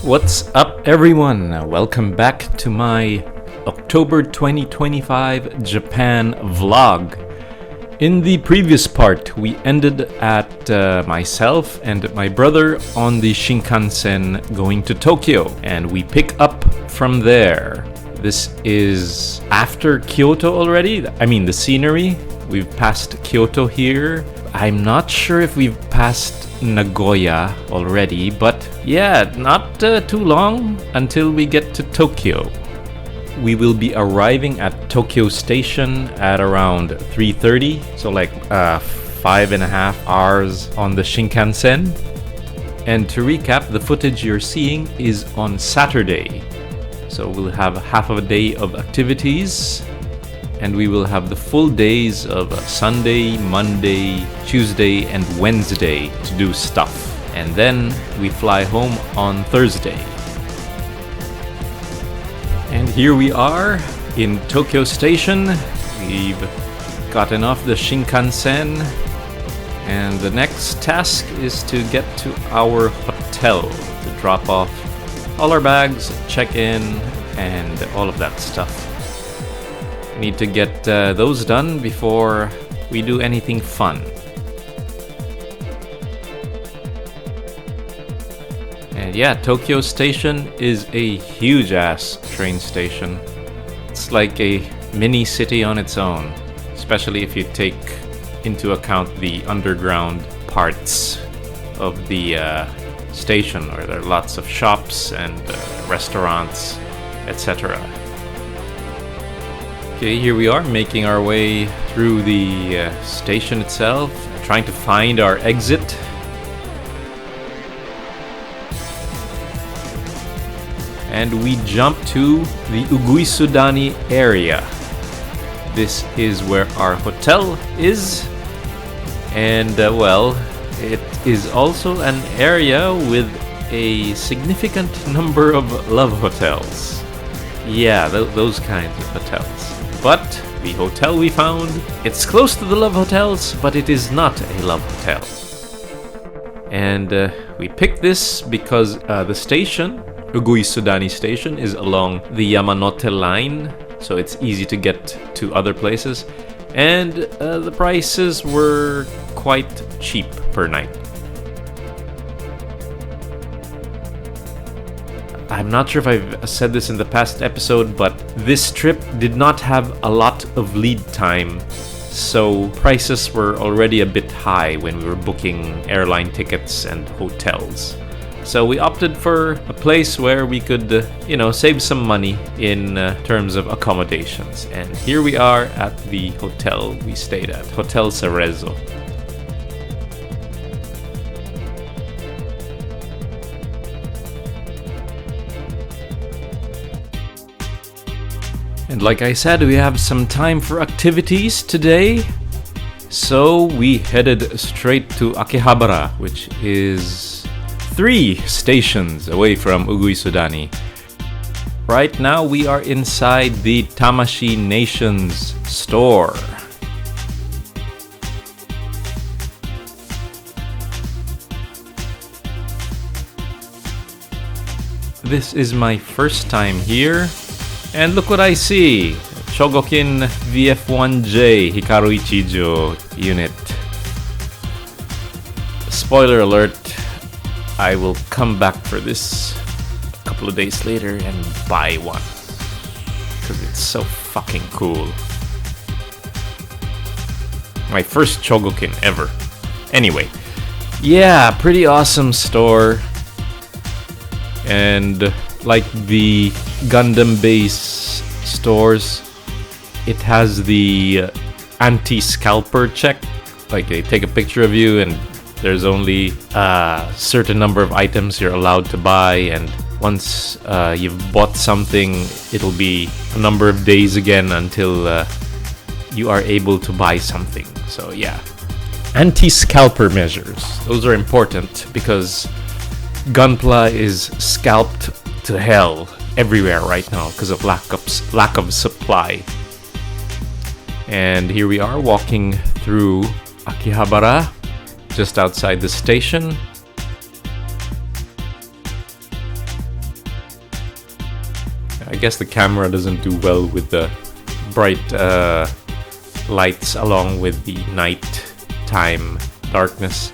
What's up, everyone? Welcome back to my October 2025 Japan vlog. In the previous part, we ended at myself and my brother on the Shinkansen going to Tokyo, and we pick up from there. This is after Kyoto already. I mean, the scenery. We've passed Kyoto here. I'm not sure if we've passed Nagoya already, but yeah, not too long until we get to Tokyo. We will be arriving at Tokyo Station at around 3:30, so like 5.5 hours on the Shinkansen. And to recap, the footage you're seeing is on Saturday. So we'll have half of a day of activities, and we will have the full days of Sunday, Monday, Tuesday, and Wednesday to do stuff. And then we fly home on Thursday. And here we are in Tokyo Station. We've gotten off the Shinkansen, and the next task is to get to our hotel to drop off all our bags, check in, and all of that stuff. We need to get those done before we do anything fun. And yeah, Tokyo Station is a huge ass train station. It's like a mini city on its own, especially if you take into account the underground parts of the station, where there are lots of shops and restaurants, etc. Okay, here we are making our way through the station itself, trying to find our exit. And we jump to the Uguisudani area. This is where our hotel is. And well, it is also an area with a significant number of love hotels. Yeah, those kinds of hotels. But the hotel we found, it's close to the love hotels, but it is not a love hotel. And we picked this because the station, Uguisudani Station, is along the Yamanote line, so it's easy to get to other places. And the prices were quite cheap per night. I'm not sure if I've said this in the past episode, but this trip did not have a lot of lead time, so prices were already a bit high when we were booking airline tickets and hotels. So we opted for a place where we could, save some money in terms of accommodations. And here we are at the hotel we stayed at, Hotel Cerezo. And like I said, we have some time for activities today. So we headed straight to Akihabara, which is 3 stations away from Uguisudani. Right now we are inside the Tamashi Nations store. This is my first time here, and look what I see! Chogokin VF1J Hikaru Ichijo unit. Spoiler alert, I will come back for this a couple of days later and buy one, because it's so fucking cool. My first Chogokin ever. Anyway, yeah, pretty awesome store. And like the Gundam base stores, it has the anti-scalper check. Like, they take a picture of you and there's only a certain number of items you're allowed to buy, and once you've bought something, it'll be a number of days again until you are able to buy something. So yeah, anti-scalper measures, those are important because Gunpla is scalped to hell everywhere right now because of lack of supply. And here we are walking through Akihabara, just outside the station. I guess the camera doesn't do well with the bright lights along with the nighttime darkness.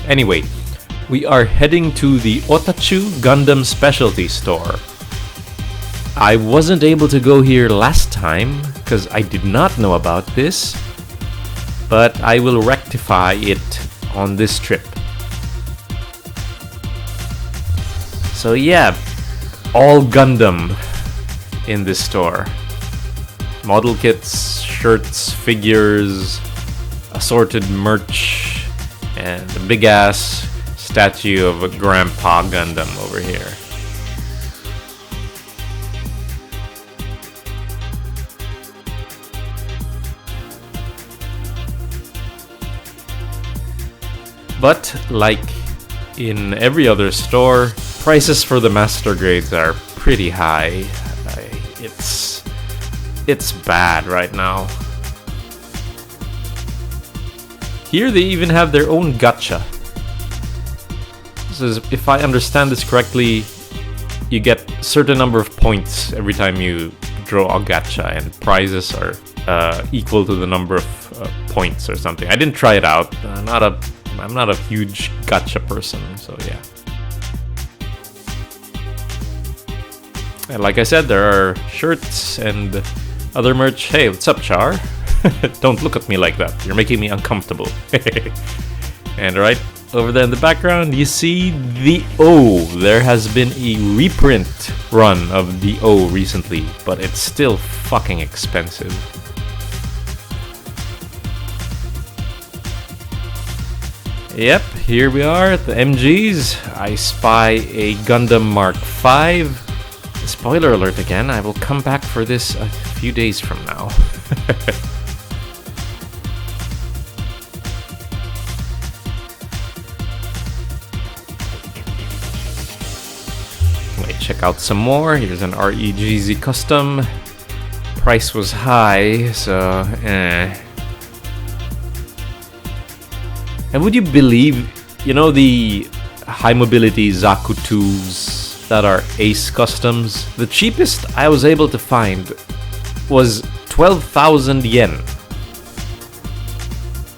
Anyway, we are heading to the Otachu Gundam Specialty Store. I wasn't able to go here last time because I did not know about this, but I will rectify it on this trip. So yeah, all Gundam in this store. Model kits, shirts, figures, assorted merch, and a big ass statue of a Grandpa Gundam over here. But like in every other store, prices for the master grades are pretty high. It's bad right now. Here they even have their own gacha. So if I understand this correctly, you get a certain number of points every time you draw a gacha, and prizes are equal to the number of points or something. I didn't try it out. I'm not a huge gacha person, so yeah. And like I said, there are shirts and other merch. Hey, what's up, Char? Don't look at me like that. You're making me uncomfortable. And right over there in the background, you see the O. There has been a reprint run of the O recently, but it's still fucking expensive. Yep, here we are at the MGs. I spy a Gundam Mark V. Spoiler alert again, I will come back for this a few days from now. Wait, check out some more. Here's an REGZ custom. Price was high, so And would you believe, you know, the high mobility Zaku 2s that are Ace customs? The cheapest I was able to find was 12,000 yen.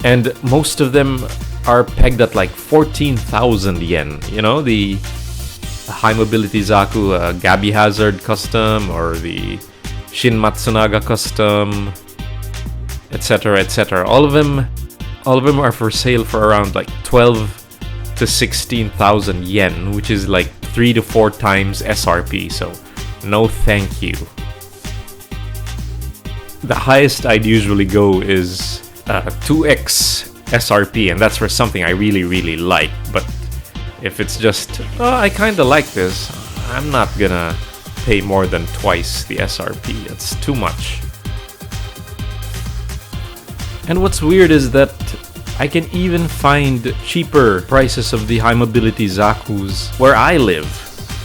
And most of them are pegged at like 14,000 yen. You know, the high mobility Zaku Gabi Hazard custom, or the Shin Matsunaga custom, etc., etc. All of them are for sale for around like 12 to 16,000 yen, which is like 3 to 4 times SRP, so no thank you. The highest I'd usually go is 2x SRP, and that's for something I really, really like. But if it's just, oh, I kinda like this, I'm not gonna pay more than twice the SRP. It's too much. And what's weird is that I can even find cheaper prices of the high mobility Zakus where I live.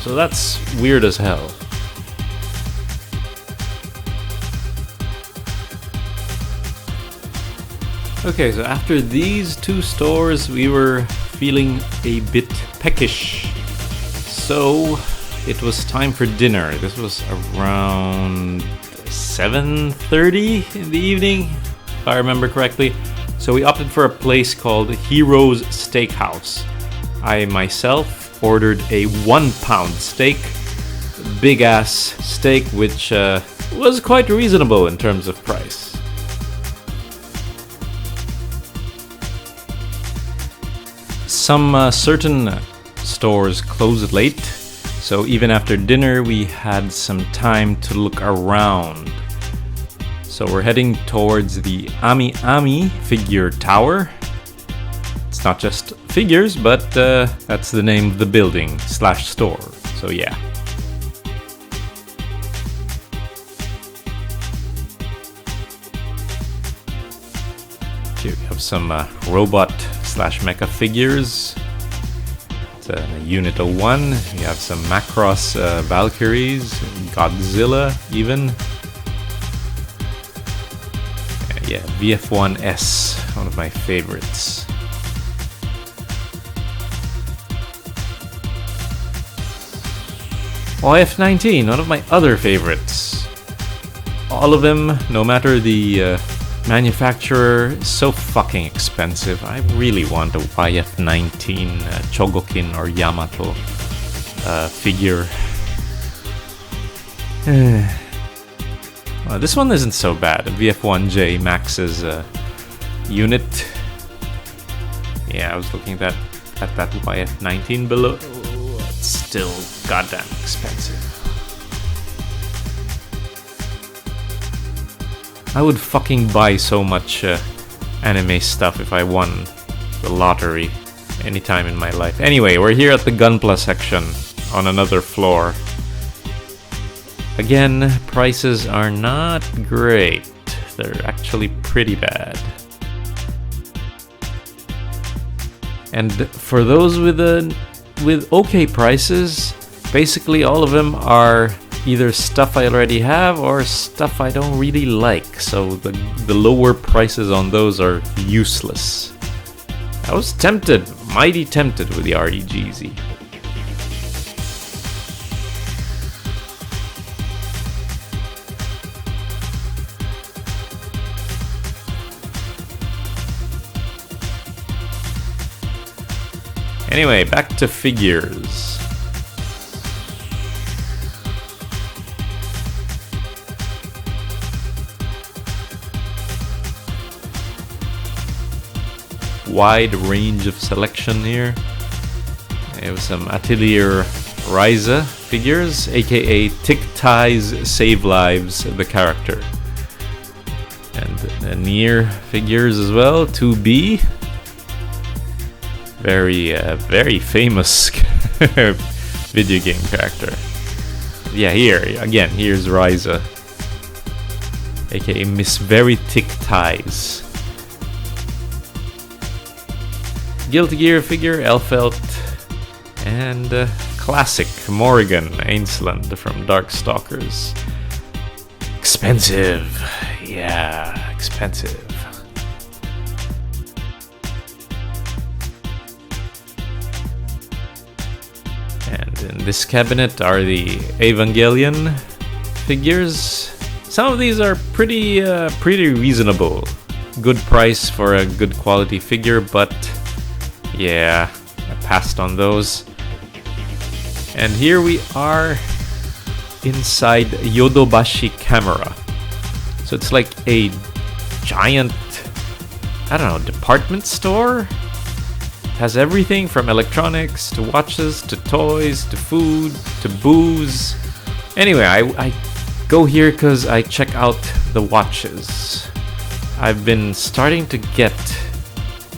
So that's weird as hell. Okay, so after these two stores, we were feeling a bit peckish. So it was time for dinner. This was around 7:30 in the evening, if I remember correctly. So we opted for a place called Heroes Steakhouse. I myself ordered a 1-pound steak, big ass steak, which was quite reasonable in terms of price. Some certain stores close late, so even after dinner we had some time to look around. So we're heading towards the Ami Ami figure tower. It's not just figures, but that's the name of the building / store. So yeah. Here we have some robot / mecha figures. It's a Unit 01. We have some Macross Valkyries, Godzilla even. Yeah, VF1S, one of my favorites. YF19, one of my other favorites. All of them, no matter the manufacturer, so fucking expensive. I really want a YF19 Chogokin or Yamato figure. Well, this one isn't so bad. VF1J Max's unit. Yeah, I was looking at that YF19 below. It's still goddamn expensive. I would fucking buy so much anime stuff if I won the lottery anytime in my life. Anyway, we're here at the Gunpla section on another floor. Again, prices are not great. They're actually pretty bad. And for those with okay prices, basically all of them are either stuff I already have or stuff I don't really like. So the lower prices on those are useless. I was tempted, mighty tempted with the RDGZ. Anyway, back to figures. Wide range of selection here. We have some Atelier Ryza figures, aka Tick Ties Save Lives, the character. And Nier figures as well, 2B. Very famous video game character. Yeah, here's Ryza, aka Miss Very Tick Ties. Guilty Gear figure, Elfelt, and classic Morrigan Ainsland from Darkstalkers. Expensive, yeah, expensive. And in this cabinet are the Evangelion figures. Some of these are pretty reasonable. Good price for a good quality figure, but yeah, I passed on those. And here we are inside Yodobashi Camera. So it's like a giant, I don't know, department store? Has everything from electronics to watches to toys to food to booze. Anyway, I go here because I check out the watches. I've been starting to get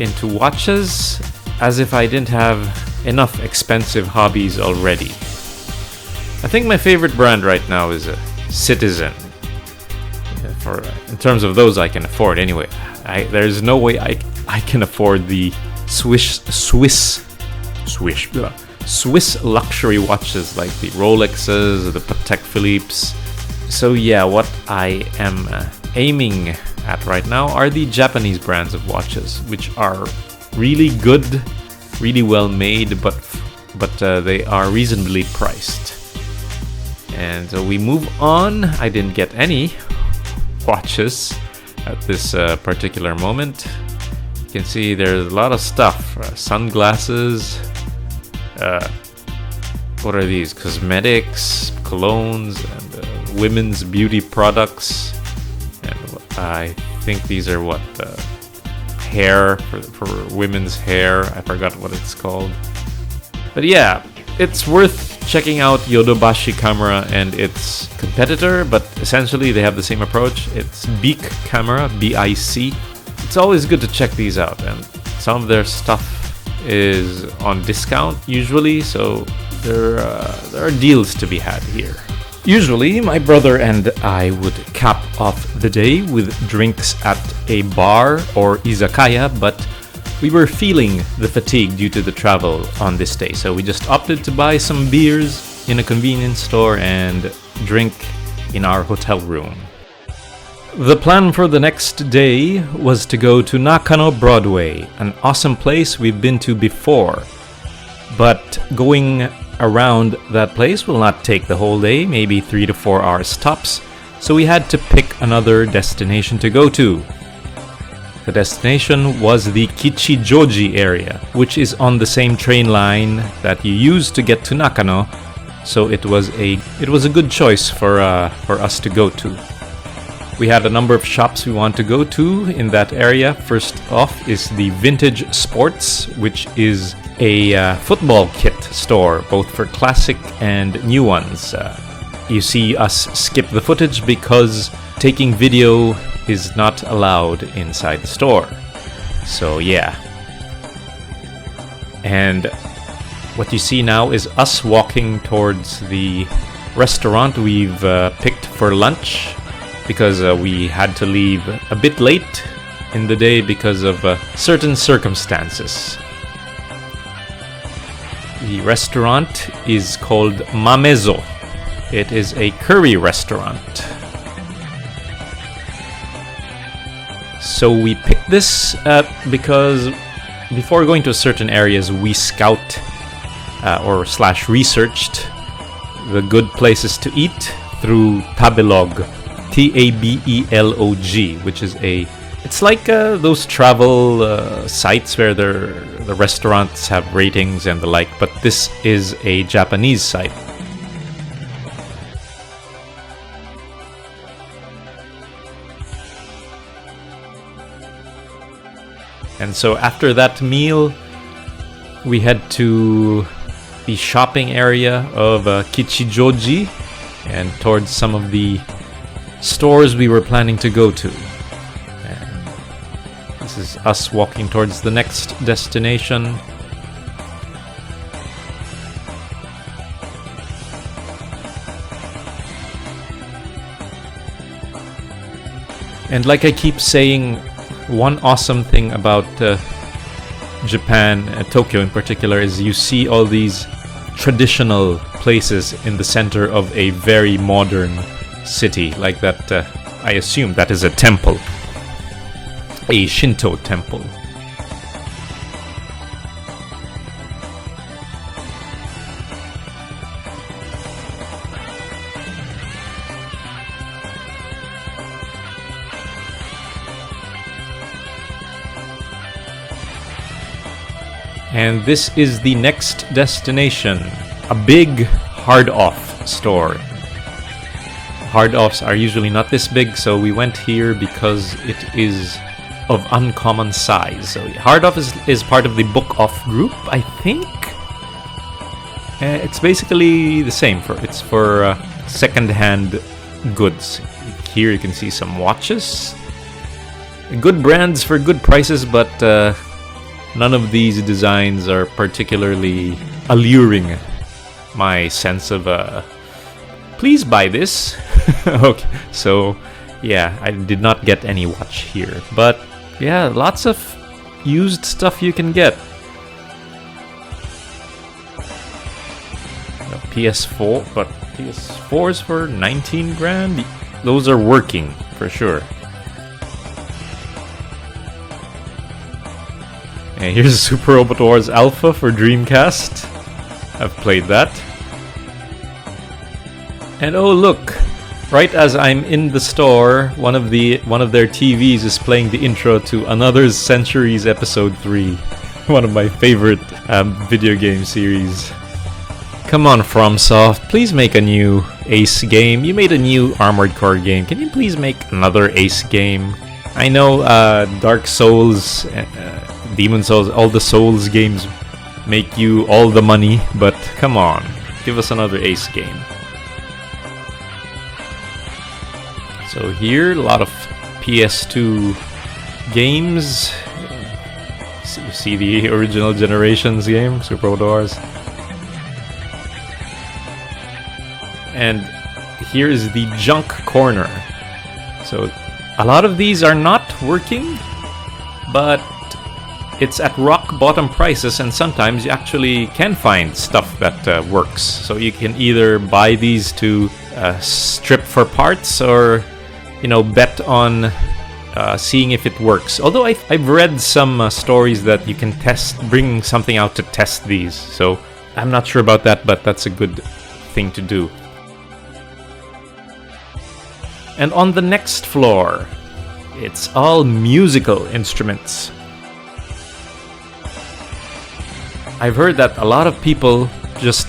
into watches as if I didn't have enough expensive hobbies already. I think my favorite brand right now is a Citizen. In terms of those I can afford anyway. There's no way I can afford the Swiss luxury watches like the Rolexes, the Patek Philippe's. So yeah, what I am aiming at right now are the Japanese brands of watches, which are really good, really well made, but they are reasonably priced. And so we move on. I didn't get any watches at this particular moment. You can see there's a lot of stuff. Sunglasses. What are these? Cosmetics, colognes, and women's beauty products. And I think these are what? Hair, for women's hair. I forgot what it's called. But yeah, it's worth checking out Yodobashi Camera and its competitor, but essentially they have the same approach. It's Bic Camera, B-I-C. It's always good to check these out, and some of their stuff is on discount usually, so there are deals to be had here. Usually my brother and I would cap off the day with drinks at a bar or izakaya, but we were feeling the fatigue due to the travel on this day, so we just opted to buy some beers in a convenience store and drink in our hotel room. The plan for the next day was to go to Nakano Broadway, an awesome place we've been to before. But going around that place will not take the whole day, maybe 3 to 4 hours tops, so we had to pick another destination to go to. The destination was the Kichijoji area, which is on the same train line that you use to get to Nakano, so it was a good choice for us to go to. We had a number of shops we want to go to in that area. First off is the Vintage Sports, which is a football kit store, both for classic and new ones. You see us skip the footage because taking video is not allowed inside the store. So yeah. And what you see now is us walking towards the restaurant we've picked for lunch, because we had to leave a bit late in the day because of certain circumstances. The restaurant is called Mamezo. It is a curry restaurant. So we picked this because before going to certain areas, we scout or / researched the good places to eat through Tabelog, Tabelog, which is it's like those travel sites where the restaurants have ratings and the like, but this is a Japanese site. And so after that meal, we head to the shopping area of Kichijoji and towards some of the stores we were planning to go to. And this is us walking towards the next destination. And like I keep saying, one awesome thing about Japan, Tokyo in particular, is you see all these traditional places in the center of a very modern city, like that. I assume that is a temple, a Shinto temple. And this is the next destination, a big hard-off store. Hard-offs are usually not this big, so we went here because it is of uncommon size. So hard-off is part of the book-off group, I think. It's basically the same. It's for second-hand goods. Here you can see some watches. Good brands for good prices, but none of these designs are particularly alluring my sense of please buy this. Okay, so yeah, I did not get any watch here, but yeah, lots of used stuff you can get. PS4, but PS4s for 19 grand? Those are working for sure. And here's Super Robot Wars Alpha for Dreamcast. I've played that. And oh look, right as I'm in the store, one of their TVs is playing the intro to Another Centuries Episode 3. One of my favorite video game series. Come on, FromSoft, please make a new Ace game. You made a new Armored Core game. Can you please make another Ace game? I know Dark Souls, Demon Souls, all the Souls games make you all the money, but come on, give us another Ace game. So here, a lot of PS2 games. You see the original Generations game, Super Robot Wars. And here is the junk corner. So a lot of these are not working, but it's at rock bottom prices, and sometimes you actually can find stuff that works. So you can either buy these to strip for parts, or bet on seeing if it works. Although I've read some stories that you can bring something out to test these. So I'm not sure about that, but that's a good thing to do. And on the next floor, it's all musical instruments. I've heard that a lot of people just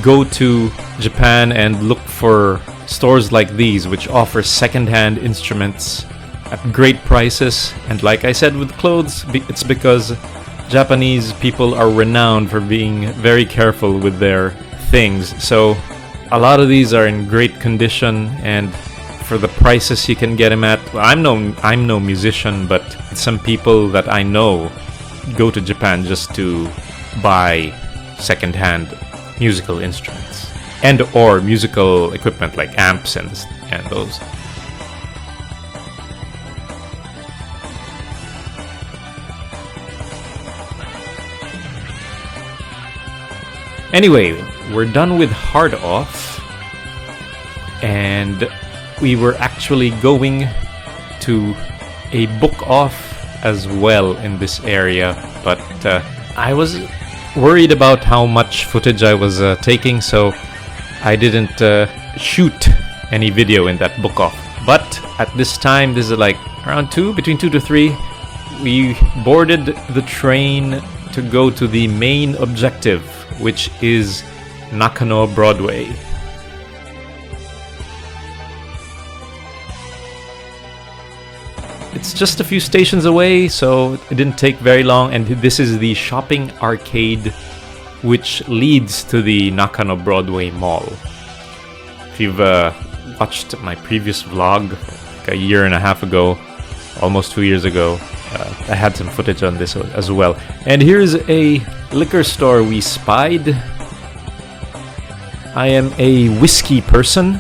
go to Japan and look for stores like these, which offer second-hand instruments at great prices. And like I said with clothes, it's because Japanese people are renowned for being very careful with their things. So a lot of these are in great condition, and for the prices you can get them at. Well, I'm no musician, but some people that I know go to Japan just to buy second-hand musical instruments and or musical equipment like amps and those. Anyway, we're done with Hard Off, and we were actually going to a Book Off as well in this area, but I was worried about how much footage I was taking, so I didn't shoot any video in that Book Off. But at this time, this is like around between 2 to 3, we boarded the train to go to the main objective, which is Nakano Broadway. It's just a few stations away, so it didn't take very long, and this is the shopping arcade which leads to the Nakano Broadway Mall. If you've watched my previous vlog like a year and a half ago, almost 2 years ago, I had some footage on this as well. And here's a liquor store we spied. I am a whiskey person,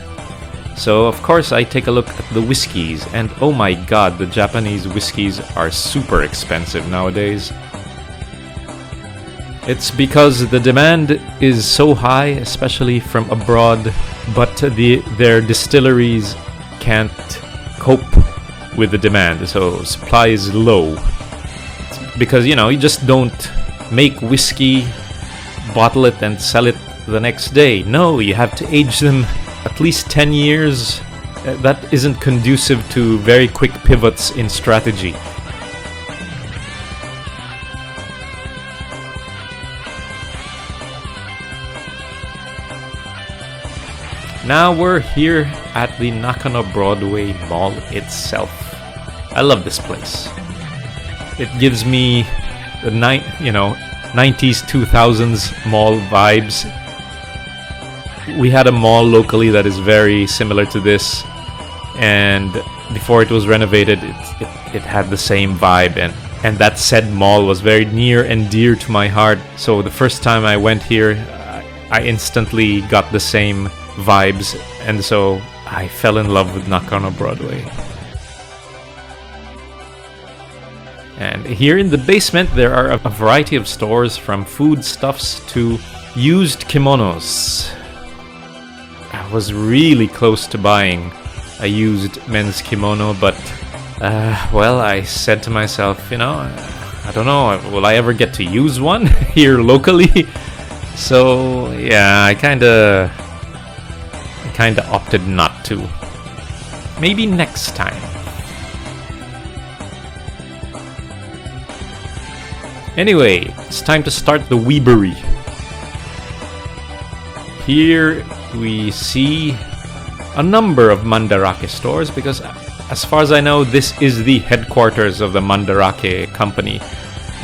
so of course I take a look at the whiskeys, and oh my god, the Japanese whiskeys are super expensive nowadays. It's because the demand is so high, especially from abroad, but their distilleries can't cope with the demand, so supply is low. Because, you know, you just don't make whiskey, bottle it, and sell it the next day. No, you have to age them at least 10 years. That isn't conducive to very quick pivots in strategy. Now we're here at the Nakano Broadway Mall itself. I love this place. It gives me the 90s, 2000s mall vibes. We had a mall locally that is very similar to this, and before it was renovated, it had the same vibe, and that said mall was very near and dear to my heart. So the first time I went here, I instantly got the same vibes, and so I fell in love with Nakano Broadway. And here in the basement there are a variety of stores, from foodstuffs to used kimonos. I was really close to buying a used men's kimono, but well, I said to myself, you know, I don't know, will I ever get to use one here locally? So yeah, I kinda opted not to. Maybe next time. Anyway, it's time to start the weebery. Here we see a number of Mandarake stores, because as far as I know, this is the headquarters of the Mandarake company,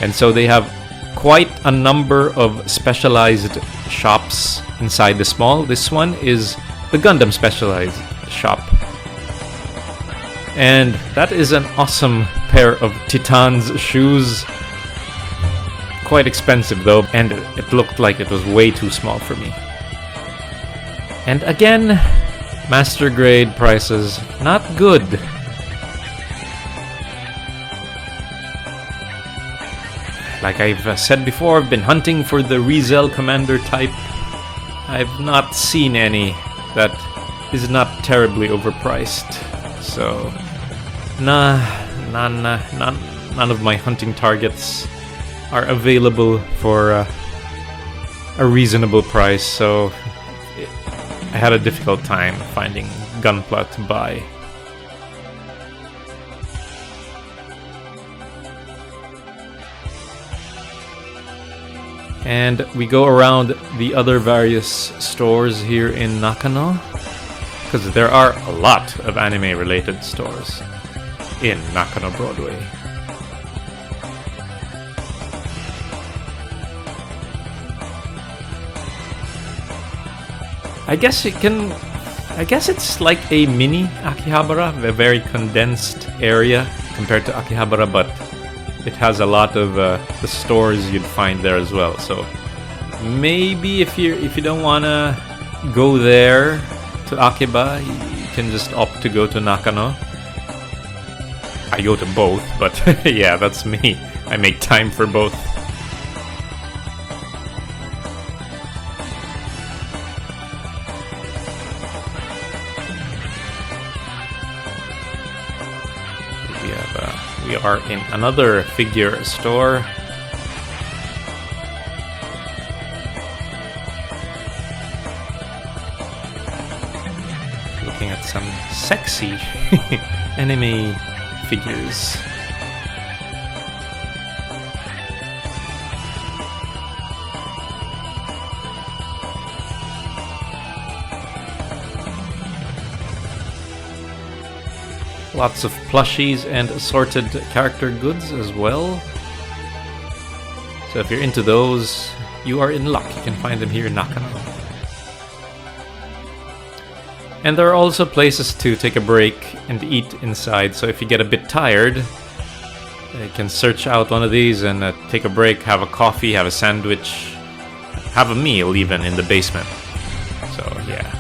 and so they have quite a number of specialized shops inside this mall. This one is the Gundam specialized shop, and that is an awesome pair of Titan's shoes. Quite expensive though, and it looked like it was way too small for me. And again, master grade prices, not good. Like I've said before, I've been hunting for the Rizel Commander type. I've not seen any that is not terribly overpriced. So, none of my hunting targets are available for a reasonable price, so I had a difficult time finding Gunpla to buy. And we go around the other various stores here in Nakano, because there are a lot of anime-related stores in Nakano Broadway. I guess it's like a mini Akihabara, a very condensed area compared to Akihabara, but it has a lot of the stores you'd find there as well. So maybe if you don't wanna go there to Akiba, you can just opt to go to Nakano. I go to both, but yeah, that's me. I make time for both. We are in another figure store. Looking at some sexy anime figures. Lots of plushies and assorted character goods as well. So if you're into those, you are in luck. You can find them here in Nakano. And there are also places to take a break and eat inside. So if you get a bit tired, you can search out one of these and take a break, have a coffee, have a sandwich, have a meal even in the basement. So yeah.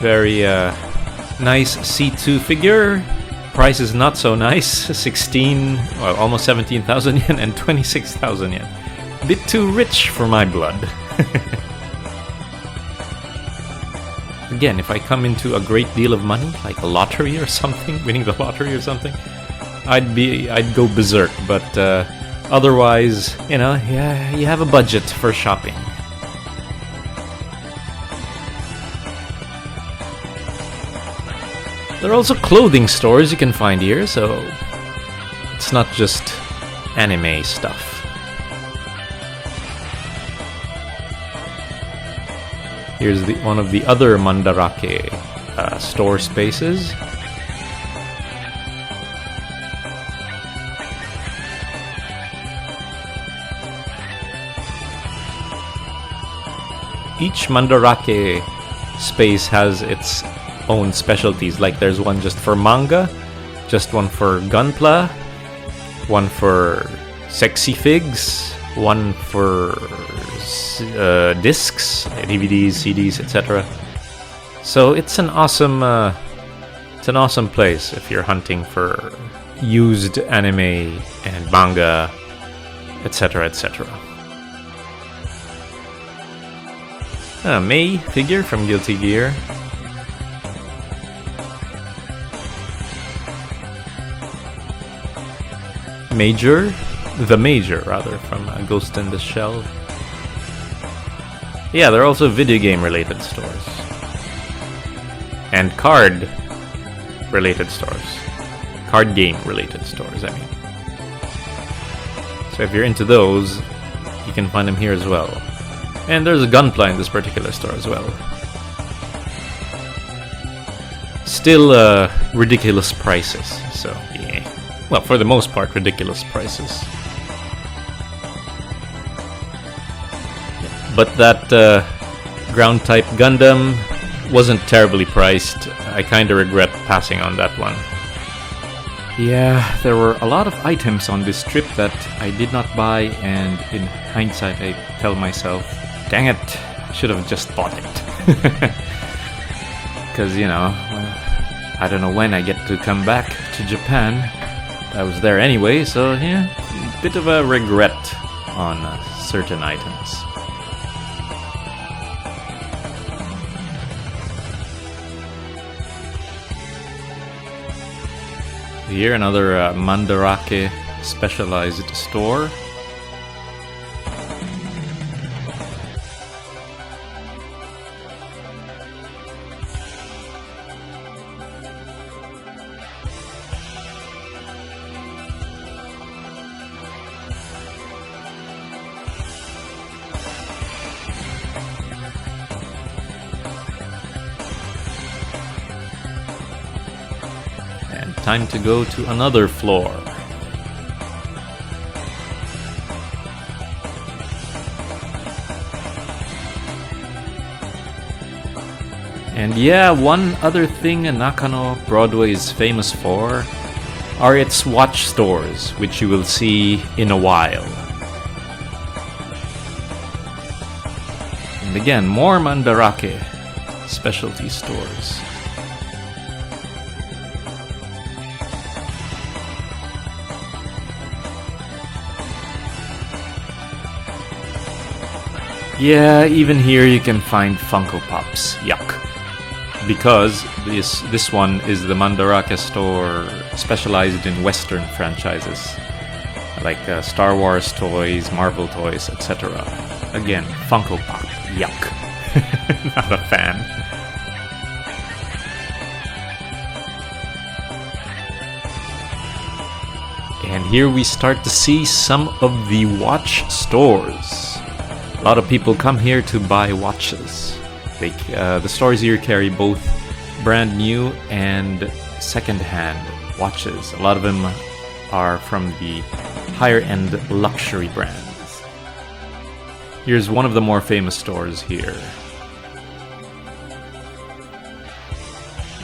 Very nice C2 figure. Price is not so nice. 16, well, almost 17,000 yen and 26,000 yen. A bit too rich for my blood. Again, if I come into a great deal of money, like a lottery or something, winning the lottery or something, I'd go berserk. But otherwise, you know, yeah, you have a budget for shopping. There are also clothing stores you can find here, so it's not just anime stuff. Here's one of the other Mandarake store spaces. Each Mandarake space has its own specialties. Like there's one just for manga, just one for gunpla, one for sexy figs, one for discs, DVDs, CDs, etc. So it's an awesome place if you're hunting for used anime and manga, etc., etc. Mei figure from Guilty Gear. The Major, from Ghost in the Shell. Yeah, there are also video game related stores. And card related stores. Card game related stores, I mean. So if you're into those, you can find them here as well. And there's a Gunpla in this particular store as well. Still ridiculous prices, so yeah. Well, for the most part, ridiculous prices. But that ground type Gundam wasn't terribly priced. I kinda regret passing on that one. Yeah, there were a lot of items on this trip that I did not buy, and in hindsight I tell myself, dang it, I should have just bought it. Because, you know, I don't know when I get to come back to Japan. I was there anyway, so yeah, a bit of a regret on certain items. Here, another mandarake specialized store. Time to go to another floor. And yeah, one other thing Nakano Broadway is famous for are its watch stores, which you will see in a while. And again, more mandarake specialty stores. Yeah, even here you can find Funko Pops. Yuck. Because this one is the mandarake store specialized in Western franchises, like Star Wars toys, Marvel toys, etc. Again, Funko Pop. Yuck. Not a fan. And here we start to see some of the watch stores. A lot of people come here to buy watches. The stores here carry both brand new and second-hand watches. A lot of them are from the higher-end luxury brands. Here's one of the more famous stores here.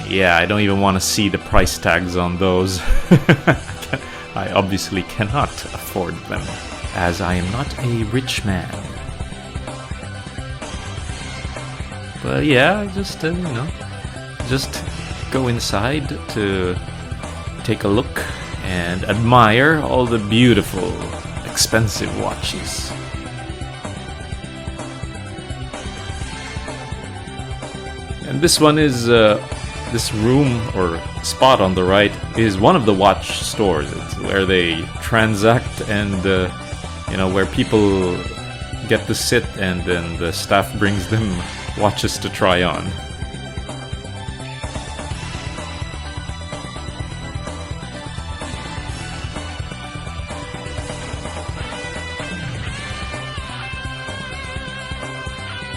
Yeah, I don't even want to see the price tags on those. I obviously cannot afford them, as I am not a rich man. But yeah, just just go inside to take a look and admire all the beautiful, expensive watches. And this one is this room or spot on the right is one of the watch stores. It's where they transact and where people get to sit and then the staff brings them watches to try on.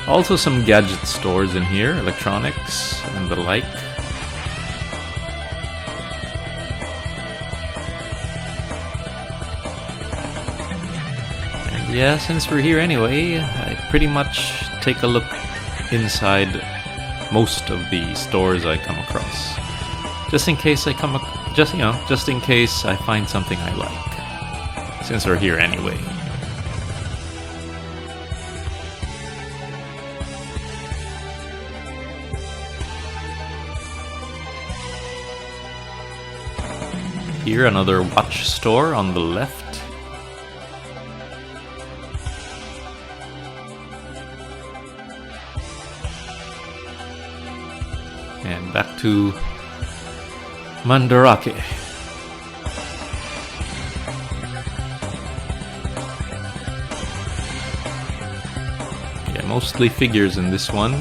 Also some gadget stores in here, electronics and the like. And yeah, since we're here anyway, I pretty much take a look inside most of the stores I come across, just in case I just in case I find something I like, since we're here anyway. Here, another watch store on the left. And back to mandarake. Yeah, mostly figures in this one.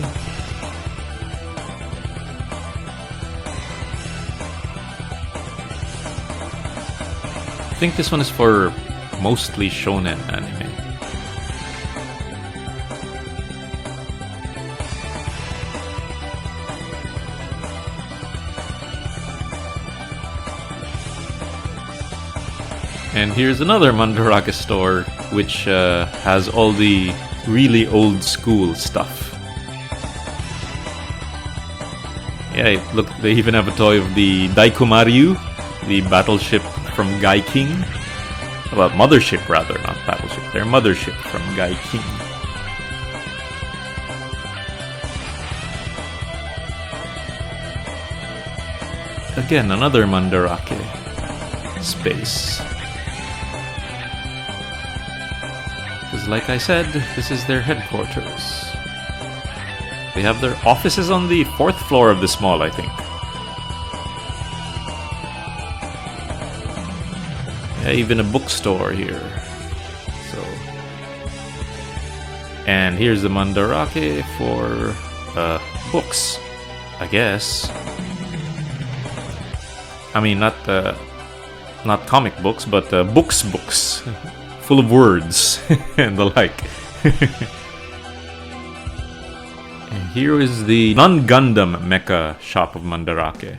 I think this one is for mostly shonen anime. And here's another mandarake store, which has all the really old school stuff. Yeah, look, they even have a toy of the Daikomaryu, the battleship from Gai-King. Well, mothership rather, not battleship. Their mothership from Gai-King. Again, another mandarake space. Because like I said, this is their headquarters. They have their offices on the 4th floor of this mall, I think. Even a bookstore here. So, and here's the mandarake for books, I guess. I mean, not comic books, but books, full of words and the like. And here is the non-Gundam Mecha shop of mandarake.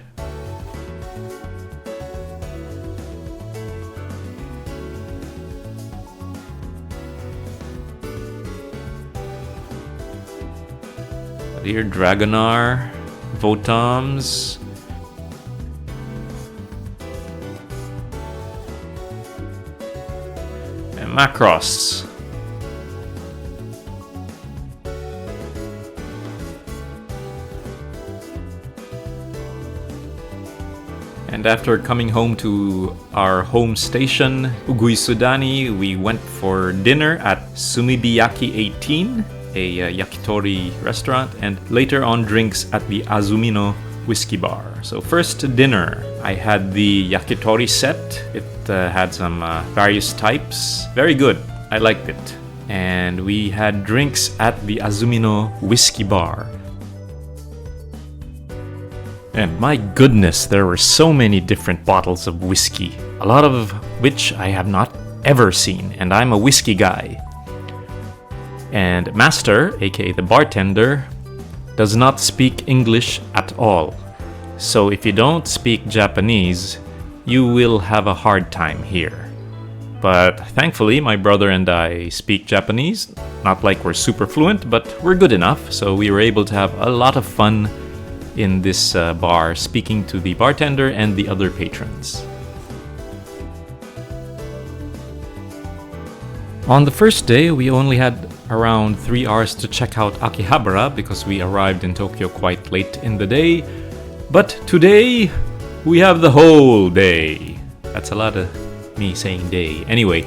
Here, Dragonar, Votoms, and Macross. And after coming home to our home station, Uguisudani, we went for dinner at Sumibiyaki 18, a yakitori restaurant, and later on drinks at the Azumino Whisky Bar. So first dinner, I had the yakitori set. It had some various types. Very good. I liked it. And we had drinks at the Azumino Whisky Bar. And my goodness, there were so many different bottles of whiskey, a lot of which I have not ever seen, and I'm a whiskey guy. And Master, aka the bartender, does not speak English at all. So if you don't speak Japanese, you will have a hard time here. But thankfully, my brother and I speak Japanese. Not like we're super fluent, but we're good enough, so we were able to have a lot of fun in this bar, speaking to the bartender and the other patrons. On the first day, we only had around 3 hours to check out Akihabara because we arrived in Tokyo quite late in the day. But today, we have the whole day. That's a lot of me saying day. Anyway,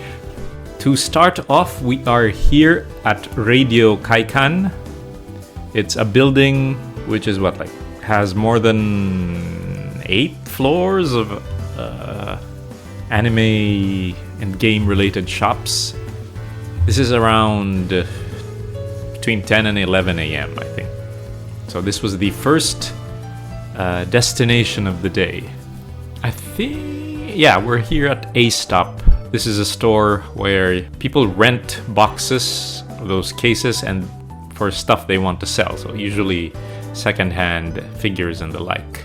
to start off, we are here at Radio Kaikan. It's a building which is what, like, has more than 8 floors of anime and game related shops. This is around between 10 and 11 a.m. I think. So this was the first destination of the day. I think, yeah, we're here at A Stop. This is a store where people rent boxes, those cases, and for stuff they want to sell. So usually secondhand figures and the like.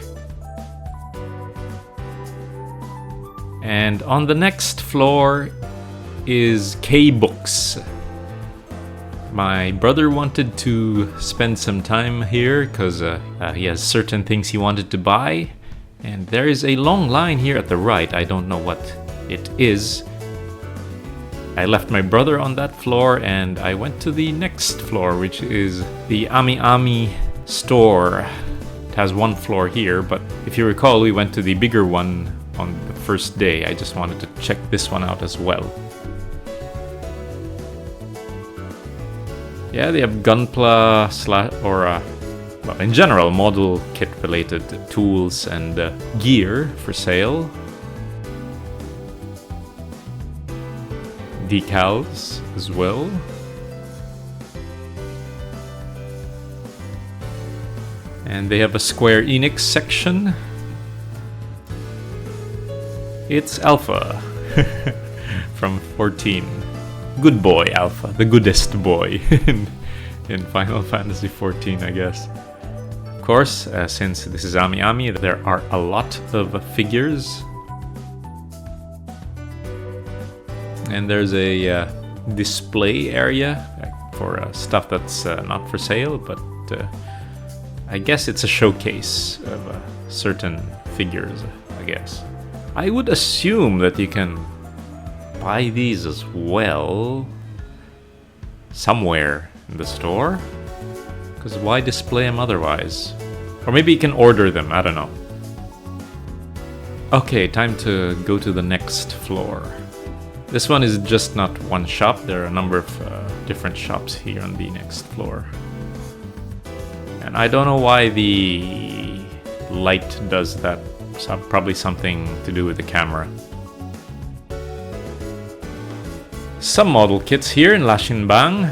And on the next floor is K-Books. My brother wanted to spend some time here because he has certain things he wanted to buy. And there is a long line here at the right. I don't know what it is. I left my brother on that floor and I went to the next floor, which is the Ami store. It has 1 floor here, but if you recall, we went to the bigger one on the first day. I just wanted to check this one out as well. Yeah, they have Gunpla well, in general, model kit related tools and gear for sale. Decals as well. And they have a Square Enix section. It's Alpha from 14. Good boy Alpha, the goodest boy in Final Fantasy 14, I guess. Of course, since this is Ami, there are a lot of figures. And there's a display area for stuff that's not for sale, but I guess it's a showcase of certain figures, I guess. I would assume that you can buy these as well somewhere in the store, because why display them otherwise? Or maybe you can order them, I don't know. Okay, time to go to the next floor. This one is just not one shop, there are a number of different shops here on the next floor. And I don't know why the light does that. Probably something to do with the camera. Some model kits here in Lashinbang,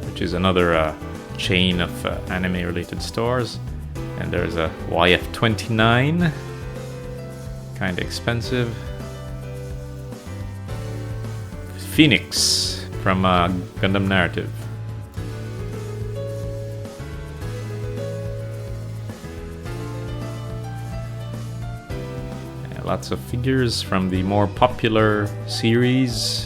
which is another chain of anime-related stores. And there's a YF29, kind of expensive. Phoenix from Gundam Narrative. And lots of figures from the more popular series.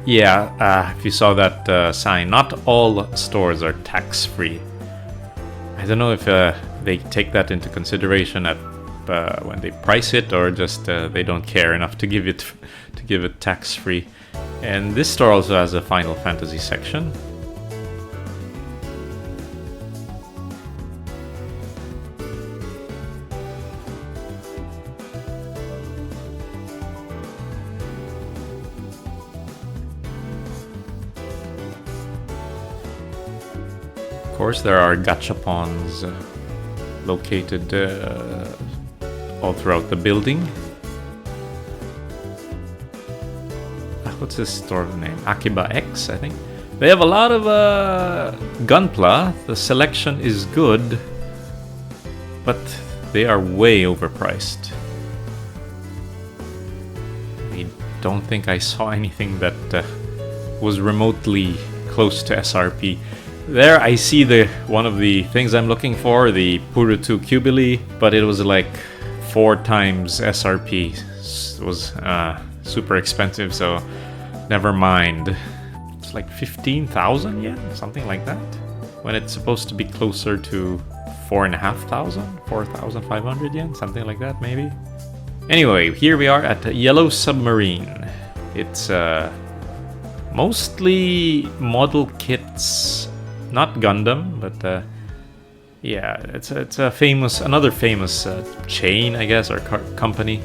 Yeah, if you saw that sign, not all stores are tax-free. I don't know if they take that into consideration at when they price it, or just they don't care enough to give it tax-free. And this store also has a Final Fantasy section. Of course, there are gachapons located all throughout the building. What's this store name? Akiba X, I think. They have a lot of Gunpla. The selection is good, but they are way overpriced. I don't think I saw anything that was remotely close to SRP. There I see one of the things I'm looking for, the Purutu Cubili, but it was like 4 times SRP. It was super expensive, so never mind. It's like 15,000 yen, something like that, when it's supposed to be closer to 4,500, 4,500 yen, something like that maybe. Anyway, here we are at Yellow Submarine. It's mostly model kits. Not Gundam, but yeah, it's a another famous chain, I guess, or company.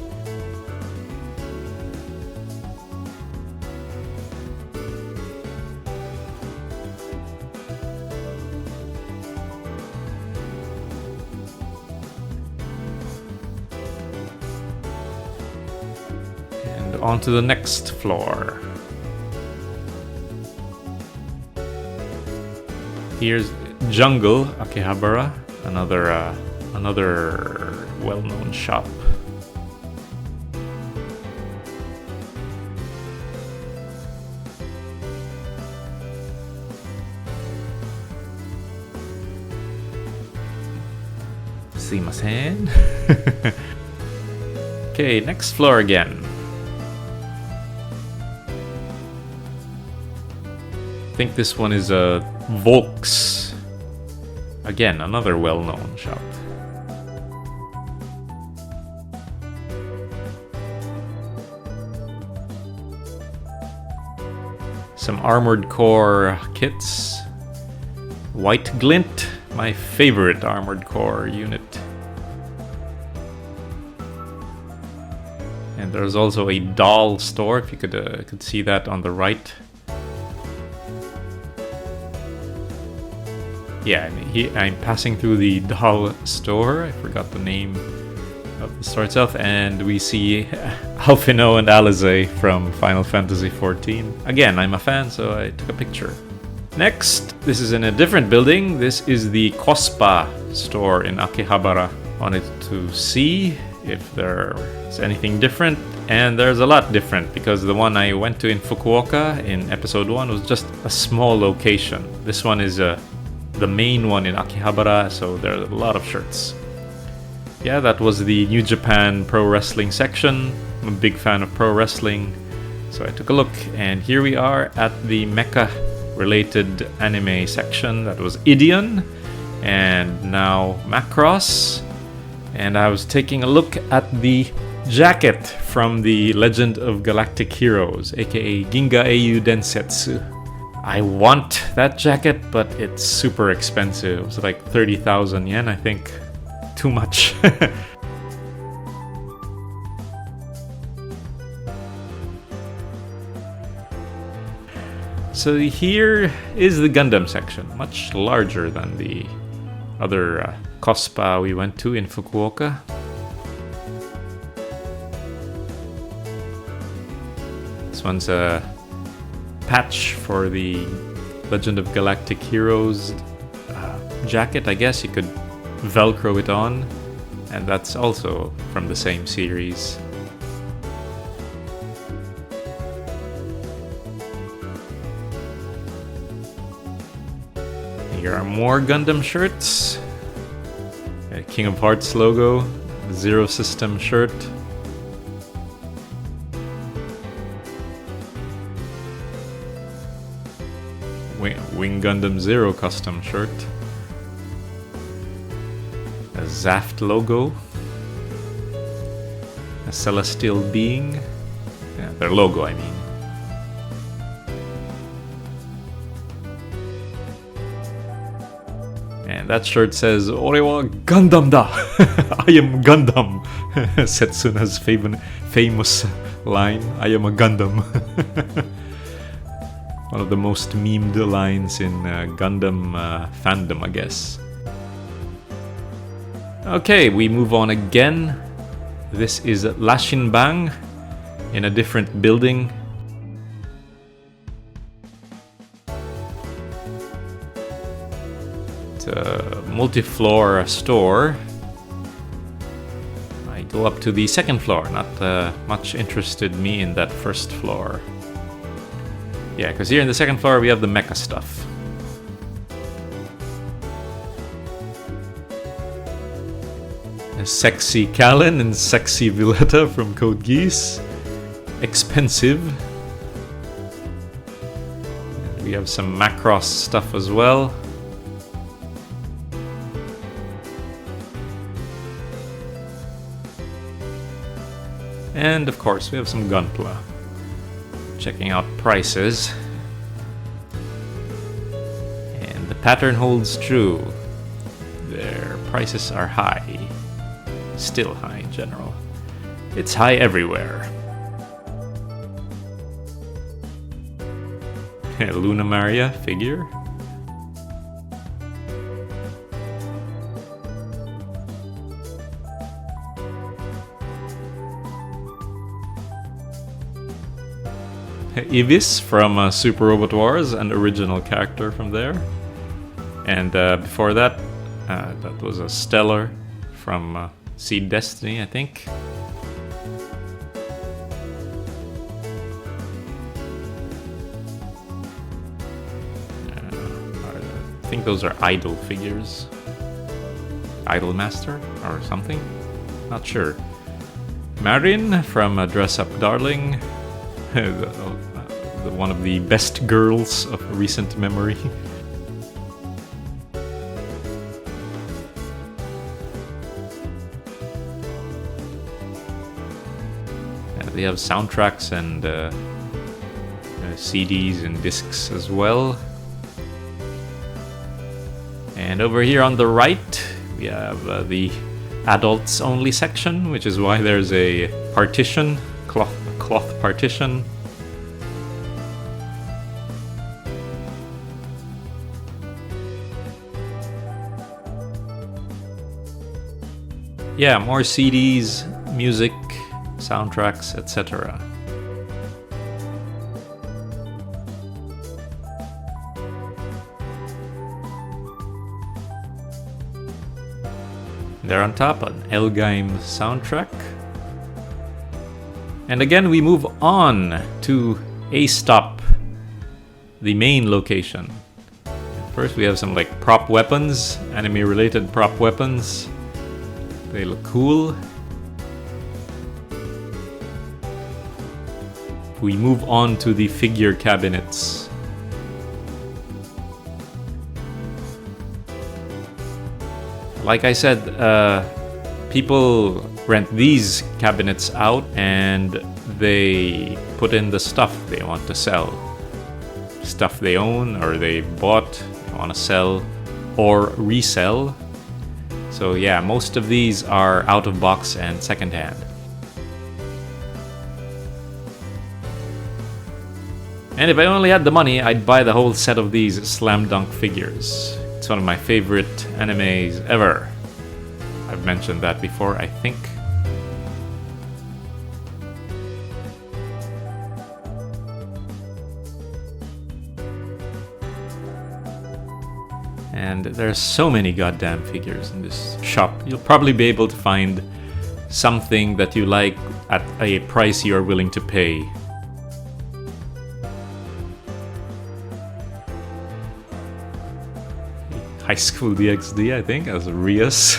And on to the next floor. Here's Jungle Akihabara, another well-known shop. Sumimasen. Okay, next floor again. I think this one is a Volks. Again, another well-known shop. Some Armored Core kits. White Glint, my favorite Armored Core unit. And there's also a doll store, if you could see that on the right. Yeah, I'm passing through the doll store. I forgot the name of the store itself, and we see Alphino and Alize from Final Fantasy XIV. Again, I'm a fan, so I took a picture. Next, this is in a different building. This is the Cospa store in Akihabara. Wanted to see if there's anything different, and there's a lot different, because the one I went to in Fukuoka in episode 1 was just a small location. This one is the main one in Akihabara, so there are a lot of shirts. Yeah, that was the New Japan Pro Wrestling section. I'm a big fan of pro wrestling, so I took a look, and here we are at the Mecha related anime section. That was Ideon, and now Macross. And I was taking a look at the jacket from the Legend of Galactic Heroes, aka Ginga Eiyu Densetsu. I want that jacket, but it's super expensive. It was like 30,000 yen, I think. Too much. So here is the Gundam section, much larger than the other Cospa we went to in Fukuoka. This one's a patch for the Legend of Galactic Heroes jacket, I guess. You could Velcro it on, and that's also from the same series. Here are more Gundam shirts. A King of Hearts logo, Zero System shirt. Wing Gundam Zero custom shirt. A Zaft logo. A Celestial Being. Yeah, their logo, I mean. And that shirt says, "Ore wa Gundam da! I am Gundam!" Setsuna's famous line, "I am a Gundam." One of the most memed lines in Gundam fandom, I guess. Okay, we move on again. This is Lashinbang in a different building. It's a multi-floor store. I go up to the second floor. Not much interested me in that first floor. Yeah, because here in the second floor we have the mecha stuff. A sexy Kallen and sexy Villetta from Code Geass. Expensive. And we have some Macross stuff as well. And of course we have some Gunpla. Checking out prices. And the pattern holds true. Their prices are high. Still high in general. It's high everywhere. Luna Maria figure. Ibis from Super Robot Wars, an original character from there. And before that, that was a Stellar from Seed Destiny, I think. I think those are Idol figures. Idol Master or something? Not sure. Marin from Dress Up Darling. One of the best girls of recent memory. They have soundtracks and CDs and discs as well. And over here on the right, we have the adults only section, which is why there's a partition, cloth partition. Yeah, more CDs, music, soundtracks, etc. There on top, an Elgaim soundtrack. And again, we move on to A-Stop, the main location. First, we have some like prop weapons, anime-related prop weapons. They look cool. We move on to the figure cabinets. Like I said, people rent these cabinets out and they put in the stuff they want to sell. Stuff they own or they bought, they want to sell or resell. So yeah, most of these are out of box and secondhand. And if I only had the money, I'd buy the whole set of these Slam Dunk figures. It's one of my favorite animes ever. I've mentioned that before, I think. And there's so many goddamn figures in this shop. You'll probably be able to find something that you like at a price you're willing to pay. High School DxD, I think, as Rias.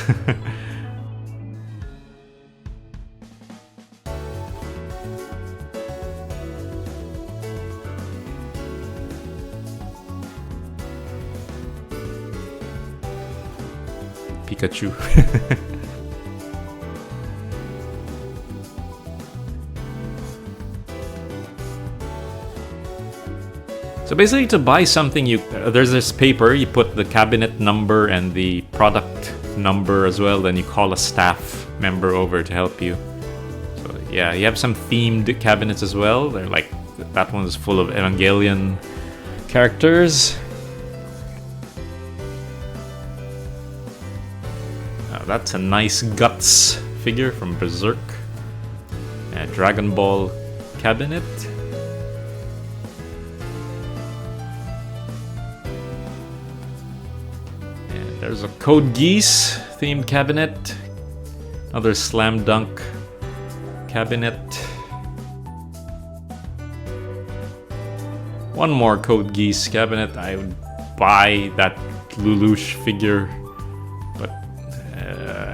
Pikachu. So basically, to buy something, there's this paper, you put the cabinet number and the product number as well, then you call a staff member over to help you. So yeah, you have some themed cabinets as well. They're like, that one's full of Evangelion characters. That's a nice Guts figure from Berserk. A Dragon Ball cabinet. And there's a Code Geass themed cabinet. Another Slam Dunk cabinet. One more Code Geass cabinet. I would buy that Lelouch figure.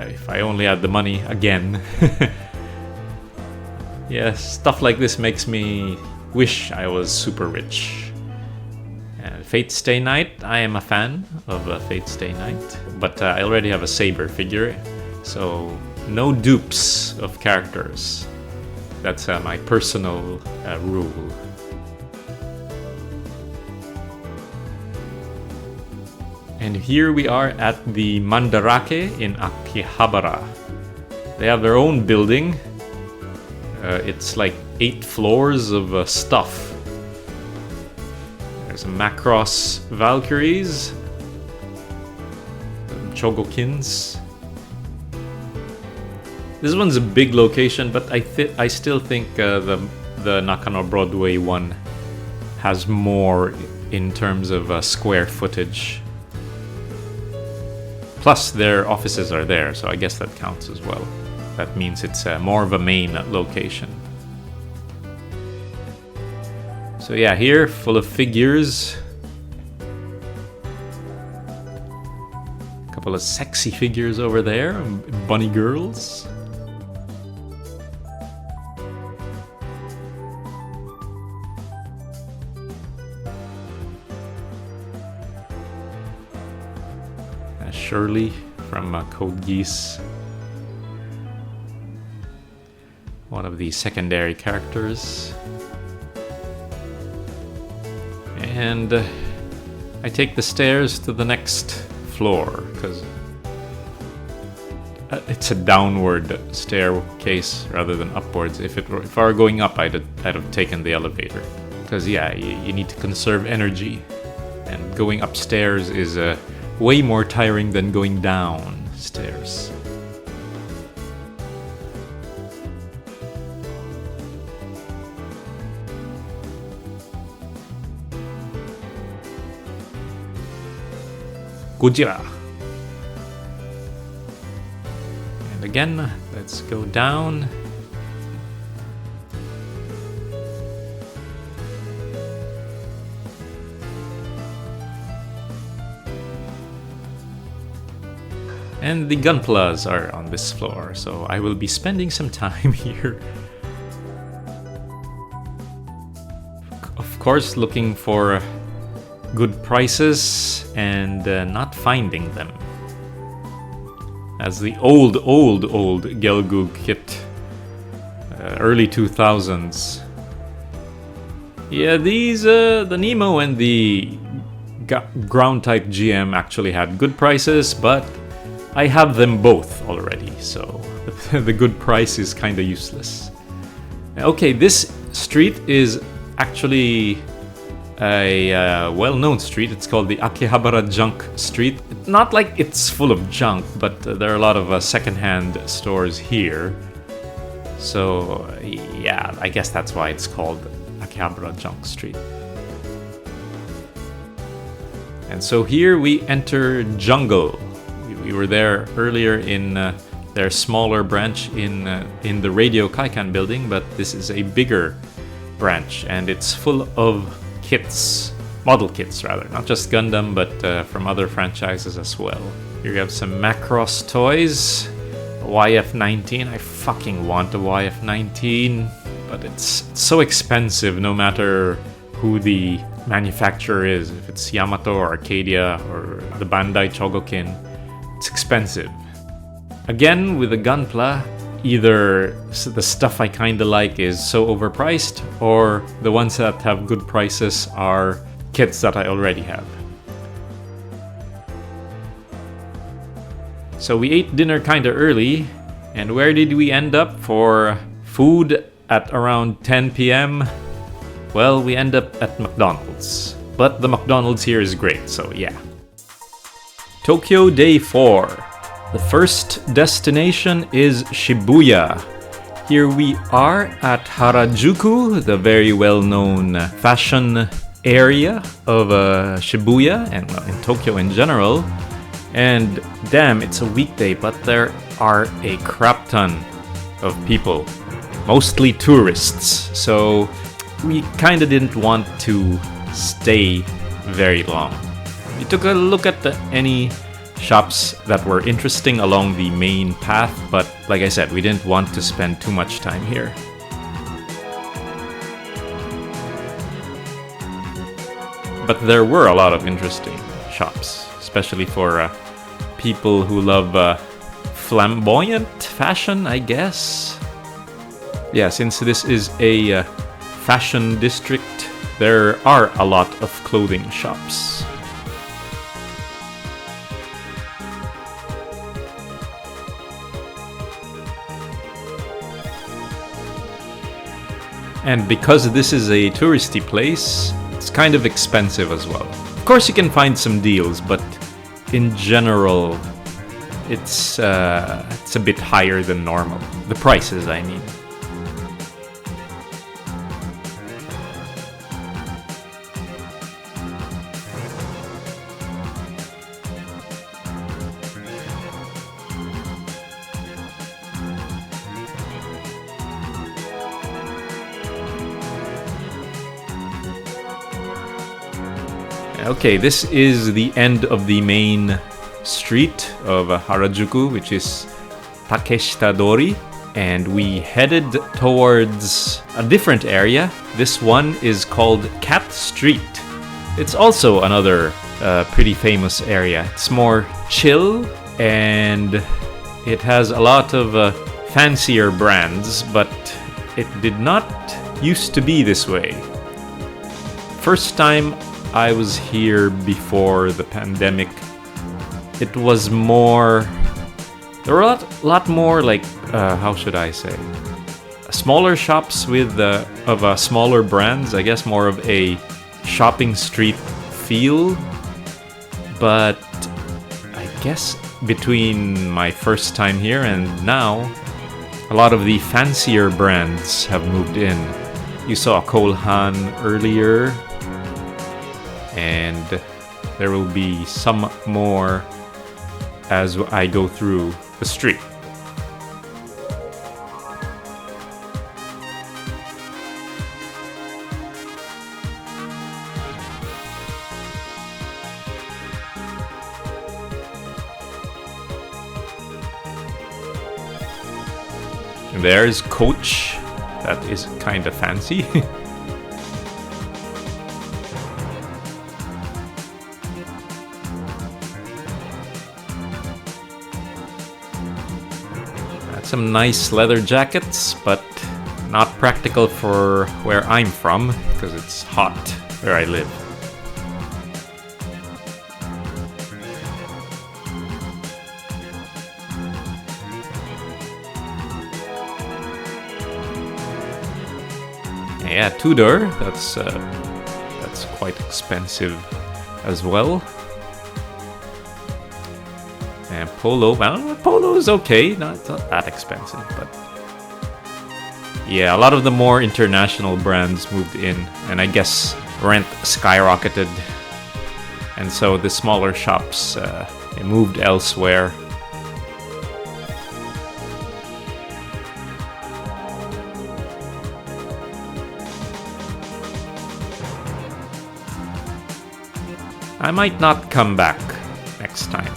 If I only had the money again. Yeah, stuff like this makes me wish I was super rich. Fate Stay Night, I am a fan of Fate Stay Night, but I already have a Saber figure, so no dupes of characters. That's my personal rule. And here we are at the Mandarake in Akihabara. They have their own building. It's like 8 floors of stuff. There's a Macross Valkyries, Chogokins. This one's a big location, but I still think the Nakano Broadway one has more in terms of square footage. Plus, their offices are there, so I guess that counts as well. That means it's more of a main location. So yeah, here, full of figures. A couple of sexy figures over there, bunny girls. Shirley from Code Geass. One of the secondary characters. And I take the stairs to the next floor because it's a downward staircase rather than upwards. If I were going up, I'd have taken the elevator. Because yeah, you need to conserve energy. And going upstairs is way more tiring than going downstairs. Gojira. And again, let's go down. And the Gunplas are on this floor, so I will be spending some time here. Of course, looking for good prices and not finding them. As the old Gelgoog kit, early 2000s. Yeah, these, the Nemo and the ground type GM actually had good prices, but I have them both already, so the good price is kinda useless. Okay, this street is actually a well-known street. It's called the Akihabara Junk Street. Not like it's full of junk, but there are a lot of second-hand stores here. So yeah, I guess that's why it's called Akihabara Junk Street. And so here we enter Jungle. We were there earlier in their smaller branch in the Radio Kaikan building, but this is a bigger branch, and it's full of kits, model kits rather, not just Gundam, but from other franchises as well. Here you have some Macross toys, a YF-19. I fucking want a YF-19, but it's so expensive no matter who the manufacturer is. If it's Yamato or Arcadia or the Bandai Chogokin, it's expensive. Again, with the Gunpla, either the stuff I kinda like is so overpriced, or the ones that have good prices are kits that I already have. So we ate dinner kinda early, and where did we end up for food at around 10 p.m.? Well, we end up at McDonald's. But the McDonald's here is great, so yeah. Tokyo Day 4. The first destination is Shibuya. Here we are at Harajuku, the very well-known fashion area of Shibuya and in Tokyo in general. And damn, it's a weekday, but there are a crap ton of people, mostly tourists. So we kind of didn't want to stay very long. We took a look at any shops that were interesting along the main path, but like I said, we didn't want to spend too much time here. But there were a lot of interesting shops, especially for people who love flamboyant fashion, I guess. Yeah, since this is a fashion district, there are a lot of clothing shops. And because this is a touristy place, it's kind of expensive as well. Of course you can find some deals, but in general, it's a bit higher than normal. The prices, I mean. Okay, this is the end of the main street of Harajuku, which is Takeshita-dori, and we headed towards a different area. This one is called Cat Street. It's also another pretty famous area. It's more chill, and it has a lot of fancier brands, but it did not used to be this way. First time I was here before the pandemic, it was more... There were a lot more, like, how should I say? Smaller shops with smaller brands, I guess more of a shopping street feel. But I guess between my first time here and now, a lot of the fancier brands have moved in. You saw Cole Haan earlier, and there will be some more as I go through the street. There's Coach, that is kinda fancy. Some nice leather jackets, but not practical for where I'm from, because it's hot where I live. Yeah, Tudor, that's it's quite expensive as well. And Polo, well, Polo is okay. No, it's not that expensive, but yeah, a lot of the more international brands moved in, and I guess rent skyrocketed, and so the smaller shops they moved elsewhere. I might not come back next time,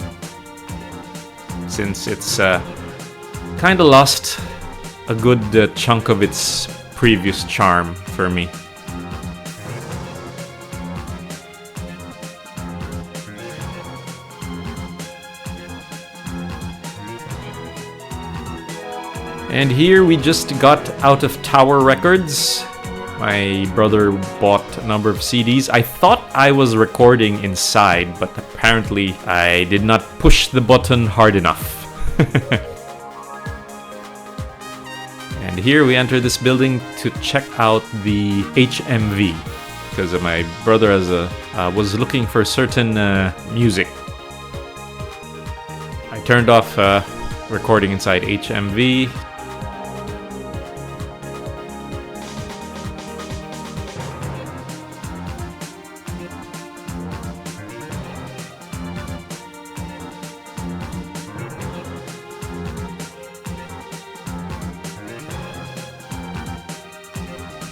since it's kind of lost a good chunk of its previous charm for me. And here we just got out of Tower Records. My brother bought a number of CDs. I thought I was recording inside, but apparently I did not push the button hard enough. And here we enter this building to check out the HMV, because my brother was looking for certain music. I turned off recording inside HMV.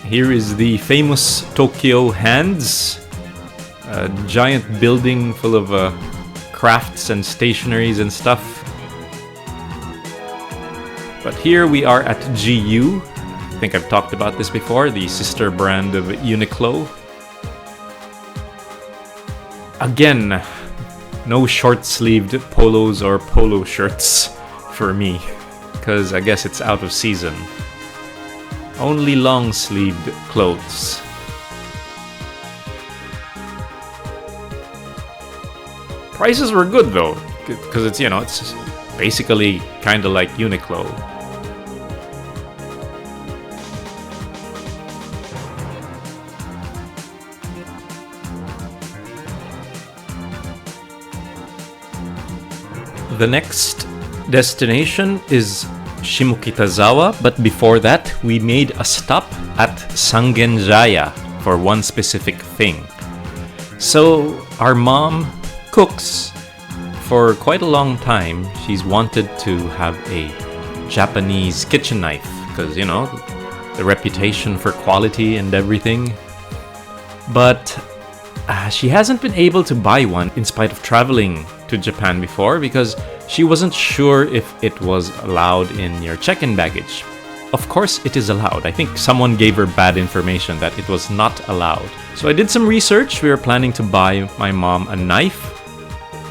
Here is the famous Tokyo Hands, a giant building full of crafts and stationaries and stuff. But here we are at GU. I think I've talked about this before, the sister brand of Uniqlo. Again, no short-sleeved polos or polo shirts for me, because I guess it's out of season. Only long-sleeved clothes. Prices were good though, because it's, you know, it's basically kind of like Uniqlo. The next destination is Shimokitazawa, but before that we made a stop at Sangenjaya for one specific thing. So our mom cooks for quite a long time. She's wanted to have a Japanese kitchen knife because, you know, the reputation for quality and everything. But she hasn't been able to buy one in spite of traveling to Japan before, because she wasn't sure if it was allowed in your check-in baggage. Of course it is allowed. I think someone gave her bad information that it was not allowed. So I did some research. We were planning to buy my mom a knife.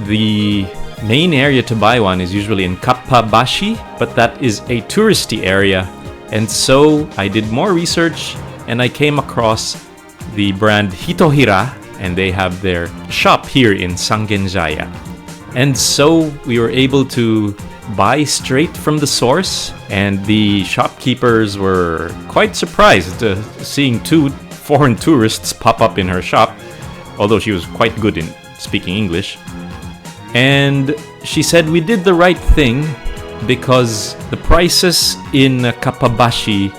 The main area to buy one is usually in Kappabashi, but that is a touristy area. And so I did more research and I came across the brand Hitohira, and they have their shop here in Sangenjaya. And so we were able to buy straight from the source, and the shopkeepers were quite surprised seeing two foreign tourists pop up in her shop, although she was quite good in speaking English. And she said we did the right thing because the prices in Kappabashi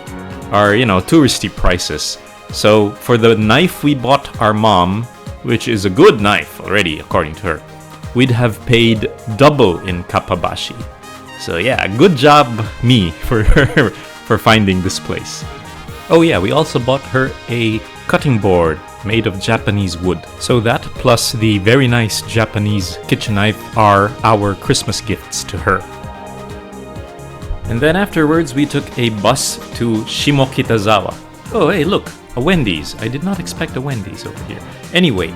are, you know, touristy prices. So for the knife we bought our mom, which is a good knife already according to her, we'd have paid double in Kappabashi. So yeah, good job me for finding this place. Oh yeah, we also bought her a cutting board made of Japanese wood. So that plus the very nice Japanese kitchen knife are our Christmas gifts to her. And then afterwards we took a bus to Shimokitazawa. Oh hey, look, a Wendy's. I did not expect a Wendy's over here. Anyway,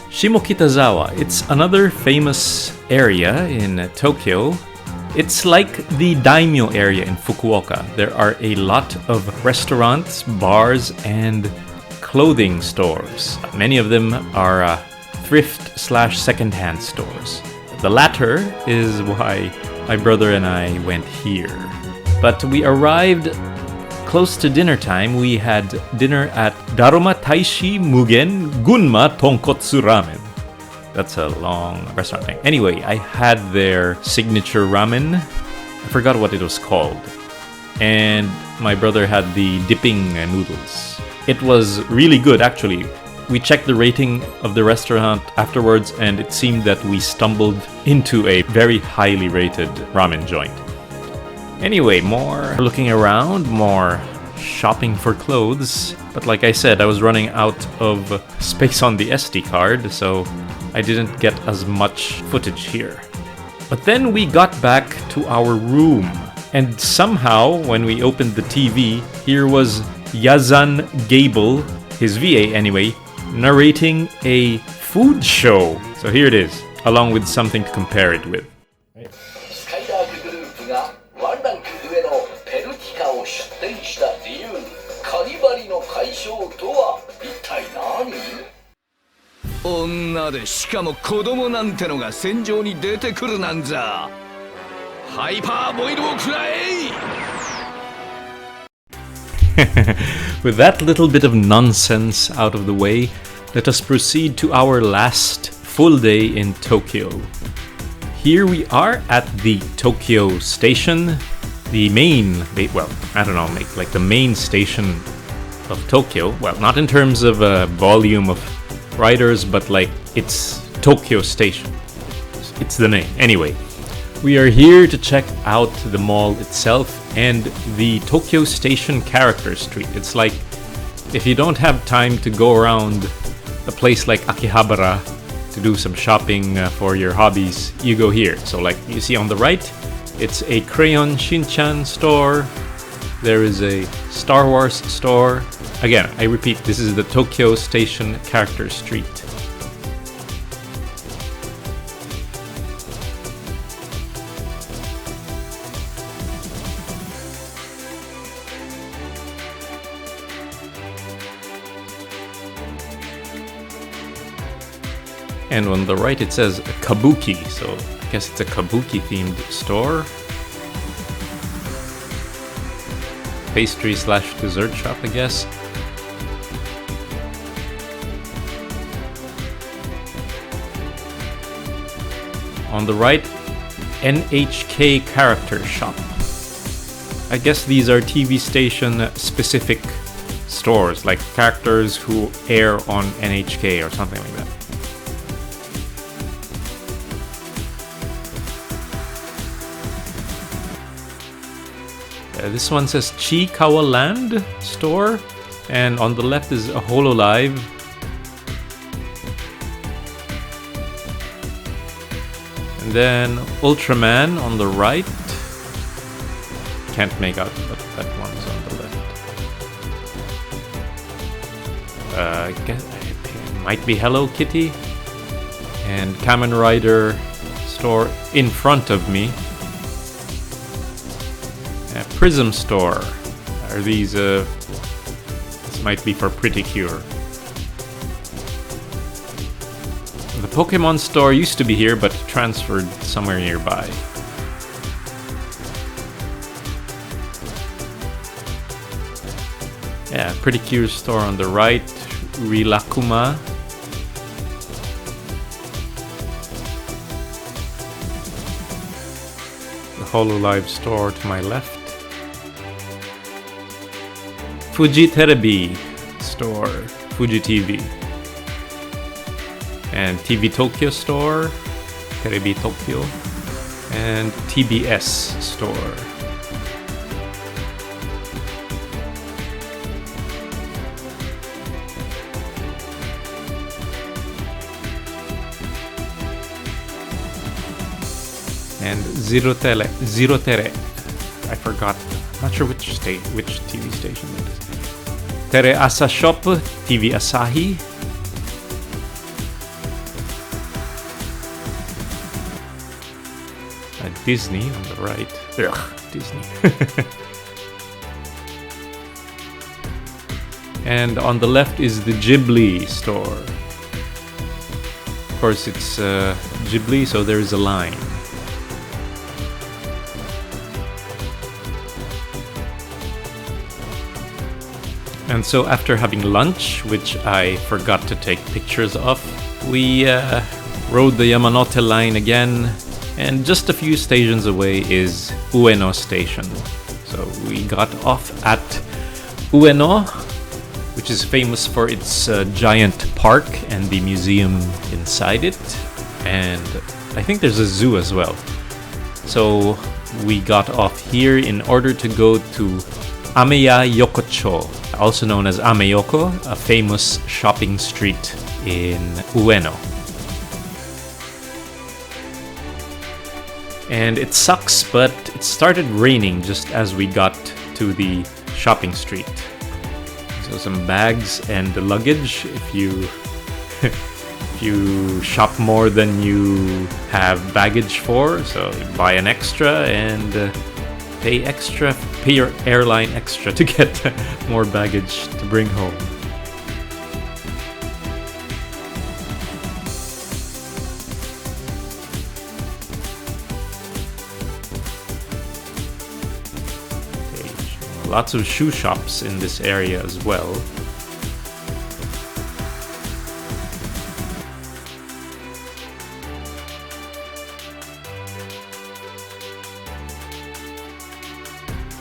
Shimokitazawa, it's another famous area in Tokyo. It's like the daimyo area in Fukuoka. There are a lot of restaurants, bars, and clothing stores. Many of them are thrift/secondhand stores. The latter is why my brother and I went here. But we arrived close to dinner time, we had dinner at Daruma Taishi Mugen Gunma Tonkatsu Ramen. That's a long restaurant name. Anyway, I had their signature ramen. I forgot what it was called. And my brother had the dipping noodles. It was really good, actually. We checked the rating of the restaurant afterwards, and it seemed that we stumbled into a very highly rated ramen joint. Anyway, more looking around, more shopping for clothes. But like I said, I was running out of space on the SD card, so I didn't get as much footage here. But then we got back to our room, and somehow, when we opened the TV, here was YAZAN Gable, his VA anyway, narrating a food show. So here it is, along with something to compare it with. With that little bit of nonsense out of the way, let us proceed to our last full day in Tokyo. Here we are at the Tokyo station, the main, well, I don't know, like the main station of Tokyo. Well, not in terms of volume of riders, but like it's Tokyo Station. It's the name. Anyway, we are here to check out the mall itself and the Tokyo Station character street. It's like if you don't have time to go around a place like Akihabara to do some shopping for your hobbies, you go here. So like you see on the right, it's a Crayon Shinchan store. There is a Star Wars store. Again, I repeat, this is the Tokyo Station character street. And on the right it says Kabuki, so I guess it's a Kabuki themed store. Pastry / dessert shop, I guess. On the right, NHK character shop. I guess these are TV station specific stores, like characters who air on NHK or something like that. This one says Chikawa Land store, and on the left is a HoloLive. And then Ultraman on the right. Can't make out what that one's on the left. I guess it might be Hello Kitty. And Kamen Rider store in front of me. Prism store. Are these this might be for Pretty Cure. The Pokemon store used to be here but transferred somewhere nearby. Yeah, Pretty Cure store on the right. Rilakuma. The HoloLive store to my left. Fuji Terebi store, Fuji TV. And TV Tokyo store, Terebi Tokyo. And TBS store. And Zero Tere. I forgot. I'm not sure which TV station that is. Tere Asa Shop, TV Asahi. Disney on the right. Ugh, Disney. And on the left is the Ghibli store. Of course, it's Ghibli, so there is a line. And so after having lunch, which I forgot to take pictures of, we rode the Yamanote line again, and just a few stations away is Ueno Station. So we got off at Ueno, which is famous for its giant park and the museum inside it, and I think there's a zoo as well. So we got off here in order to go to Ameyoko, also known as Ameyoko, a famous shopping street in Ueno. And it sucks, but it started raining just as we got to the shopping street. So some bags and luggage if you if you shop more than you have baggage for, so you buy an extra and pay your airline extra to get more baggage to bring home. Lots of shoe shops in this area as well.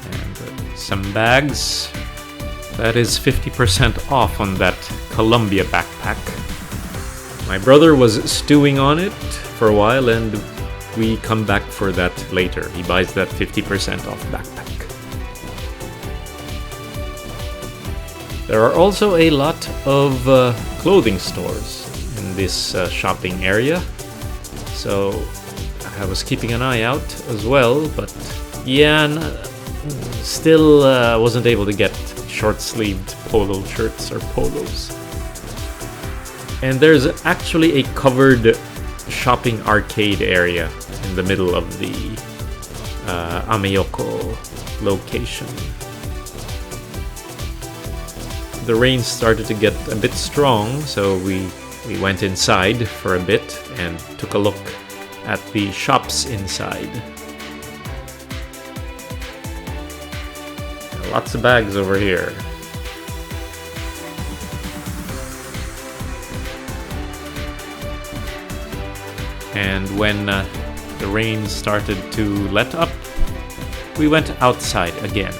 And some bags. That is 50% off on that Columbia backpack. My brother was stewing on it for a while, and we come back for that later. He buys that 50% off backpack. There are also a lot of clothing stores in this shopping area, so I was keeping an eye out as well, but yeah, still wasn't able to get short-sleeved polo shirts or polos. And there's actually a covered shopping arcade area in the middle of the Ameyoko location. The rain started to get a bit strong, so we went inside for a bit and took a look at the shops inside. Lots of bags over here. And when the rain started to let up, we went outside again.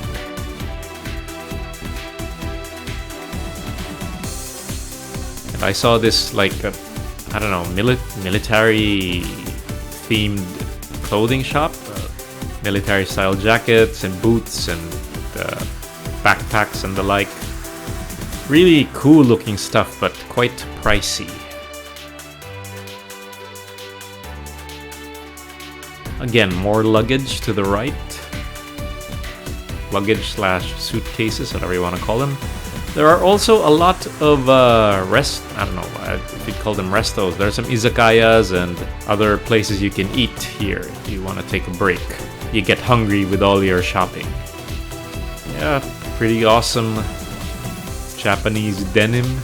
I saw this I don't know, military themed clothing shop, military style jackets and boots and backpacks and the like. Really cool looking stuff, but quite pricey. Again, more luggage to the right. Luggage slash suitcases, whatever you want to call them. There are also a lot of I don't know if you'd call them restos. There are some izakayas and other places you can eat here if you want to take a break. You get hungry with all your shopping. Yeah, pretty awesome Japanese denim.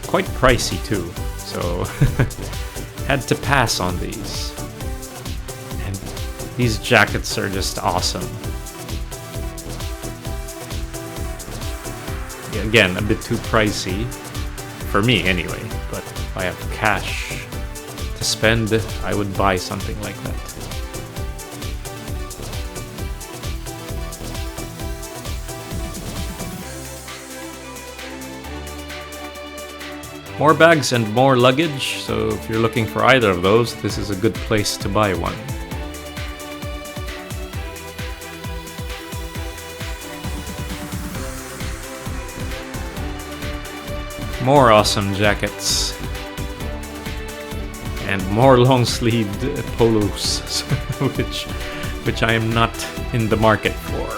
Quite pricey too, so had to pass on these. And these jackets are just awesome. Again, a bit too pricey for me anyway, but if I have cash to spend, I would buy something like that. More bags and more luggage, so if you're looking for either of those, this is a good place to buy one. More awesome jackets and more long-sleeved polos, which I am not in the market for.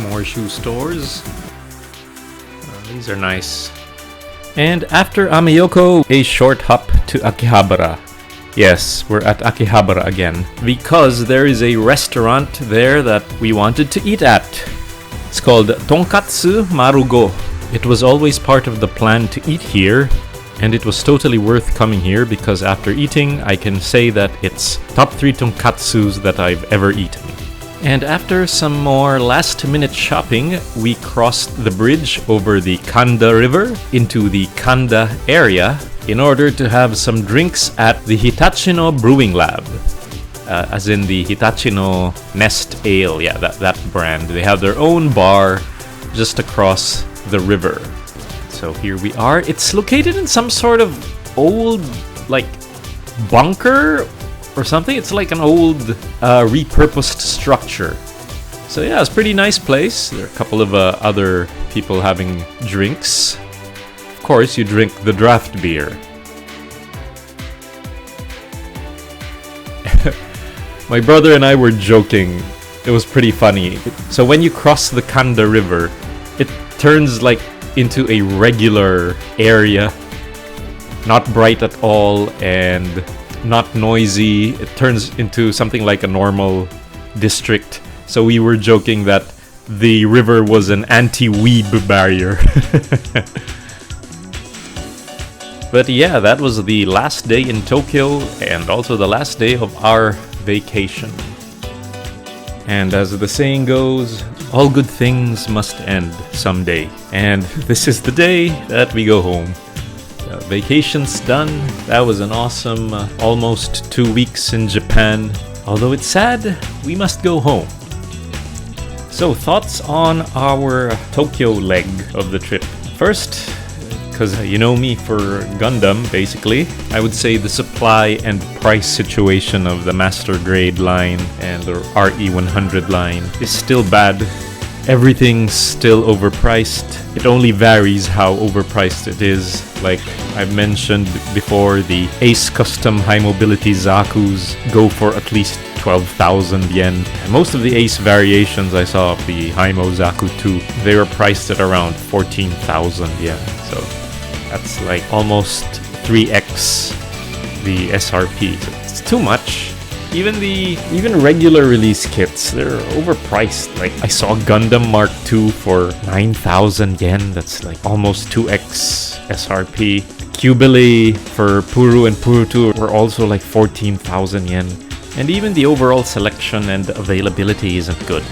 More shoe stores. These are nice. And after Ameyoko, a short hop to Akihabara. Yes, we're at Akihabara again, because there is a restaurant there that we wanted to eat at. It's called Tonkatsu Marugo. It was always part of the plan to eat here, and it was totally worth coming here because after eating, I can say that it's top 3 tonkatsus that I've ever eaten. And after some more last-minute shopping, we crossed the bridge over the Kanda River into the Kanda area in order to have some drinks at the Hitachino Brewing Lab. As in the Hitachino Nest Ale, yeah, that brand. They have their own bar just across the river. So here we are. It's located in some sort of old, like, bunker or something. It's like an old repurposed structure. So yeah, it's a pretty nice place. There are a couple of other people having drinks. Of course, you drink the draft beer. My brother and I were joking. It was pretty funny. So when you cross the Kanda River, it turns like into a regular area. Not bright at all and not noisy. It turns into something like a normal district. So we were joking that the river was an anti-weeb barrier. But yeah, that was the last day in Tokyo and also the last day of our vacation. And as the saying goes, all good things must end someday. And this is the day that we go home. Vacation's done. That was an awesome almost 2 weeks in Japan. Although it's sad, we must go home. So thoughts on our Tokyo leg of the trip. First, because you know me for Gundam, basically, I would say the supply and price situation of the Master Grade line and the RE100 line is still bad. Everything's still overpriced. It only varies how overpriced it is. Like I've mentioned before, the Ace Custom High Mobility Zakus go for at least 12,000 yen. And most of the Ace variations I saw of the Haimo Zaku 2, they were priced at around 14,000 yen. So that's like almost 3x the SRP. So it's too much. Even regular release kits, they're overpriced. Like I saw Gundam Mark II for 9,000 yen. That's like almost 2x SRP. Cubile for Puru and Puru 2 were also like 14,000 yen. And even the overall selection and availability isn't good.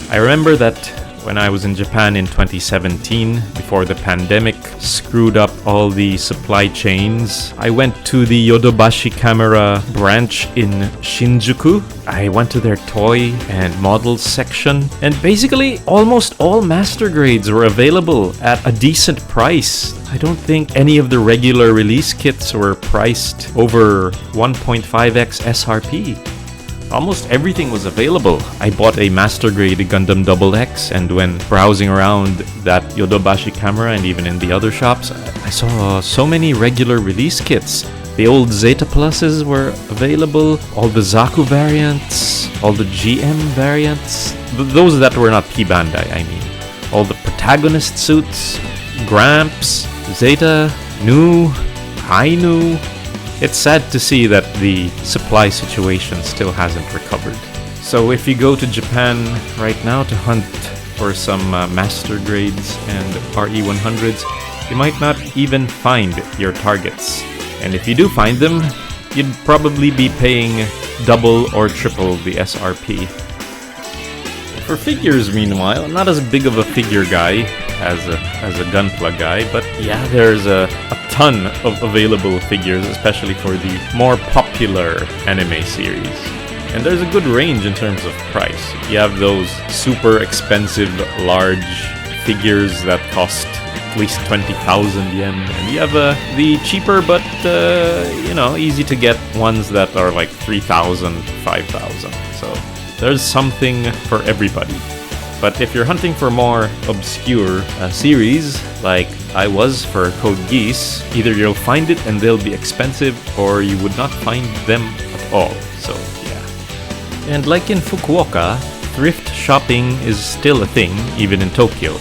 I remember that when I was in Japan in 2017, before the pandemic screwed up all the supply chains, I went to the Yodobashi Camera branch in Shinjuku. I went to their toy and models section, and basically almost all master grades were available at a decent price. I don't think any of the regular release kits were priced over 1.5x SRP. Almost everything was available. I bought a Master Grade Gundam XX, and when browsing around that Yodobashi Camera and even in the other shops, I saw so many regular release kits. The old Zeta Pluses were available, all the Zaku variants, all the GM variants, those that were not P-Bandai, I mean. All the protagonist suits, Gramps, Zeta, Nu, Hainu. It's sad to see that the supply situation still hasn't recovered. So if you go to Japan right now to hunt for some master grades and RE100s, you might not even find your targets. And if you do find them, you'd probably be paying double or triple the SRP. For figures, meanwhile, I'm not as big of a figure guy as a Gunpla guy, but yeah, there's a ton of available figures, especially for the more popular anime series. And there's a good range in terms of price. You have those super expensive large figures that cost at least 20,000 yen, and you have the cheaper but easy to get ones that are like 3,000, 5,000. So there's something for everybody. But if you're hunting for more obscure series, like I was for Code Geass, either you'll find it and they'll be expensive, or you would not find them at all. So yeah. And like in Fukuoka, thrift shopping is still a thing, even in Tokyo.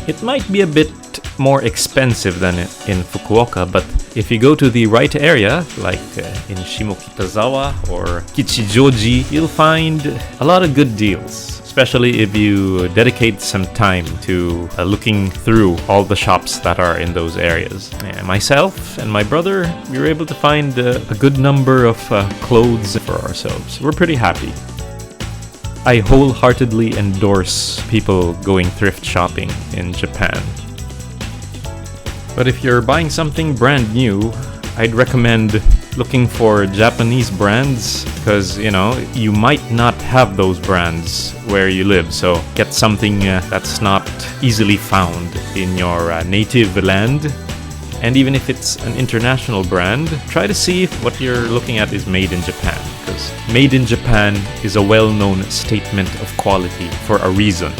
It might be a bit more expensive than in Fukuoka, but if you go to the right area, like in Shimokitazawa or Kichijoji, you'll find a lot of good deals. especially if you dedicate some time to looking through all the shops that are in those areas. And myself and my brother, we were able to find a good number of clothes for ourselves. We're pretty happy. I wholeheartedly endorse people going thrift shopping in Japan. But if you're buying something brand new, I'd recommend looking for Japanese brands, because you might not have those brands where you live, so get something that's not easily found in your native land. And even if it's an international brand, try to see if what you're looking at is made in Japan, because made in Japan is a well-known statement of quality for a reason.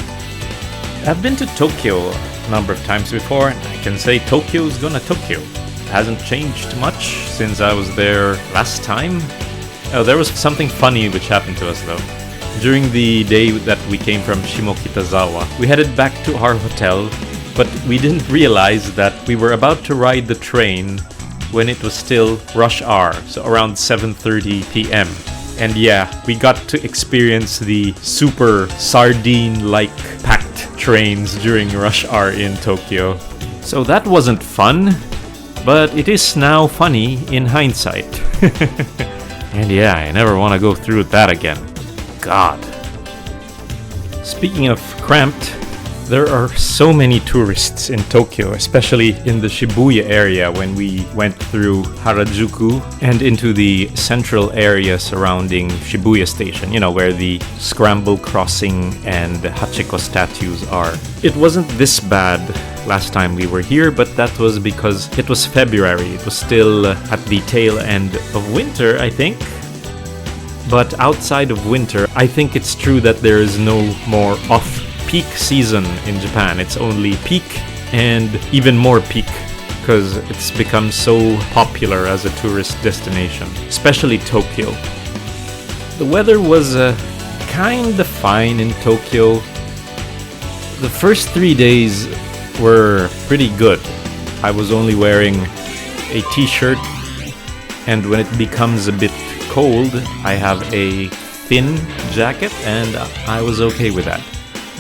I've been to Tokyo a number of times before, and I can say Tokyo's gonna Tokyo. Hasn't changed much since I was there last time. Oh, there was something funny which happened to us though. During the day that we came from Shimokitazawa, we headed back to our hotel, but we didn't realize that we were about to ride the train when it was still rush hour, so around 7:30 p.m. And yeah, we got to experience the super sardine-like packed trains during rush hour in Tokyo. So that wasn't fun. But it is now funny in hindsight. And yeah, I never want to go through that again. God. Speaking of cramped, there are so many tourists in Tokyo, especially in the Shibuya area when we went through Harajuku and into the central area surrounding Shibuya Station, where the Scramble Crossing and Hachiko statues are. It wasn't this bad last time we were here, but that was because it was February. It was still at the tail end of winter, I think. But outside of winter, I think it's true that there is no more off-peak season in Japan. It's only peak and even more peak, because it's become so popular as a tourist destination, especially Tokyo. The weather was kinda fine in Tokyo. The first 3 days were pretty good. I was only wearing a t-shirt, and when it becomes a bit cold, I have a thin jacket, and I was okay with that.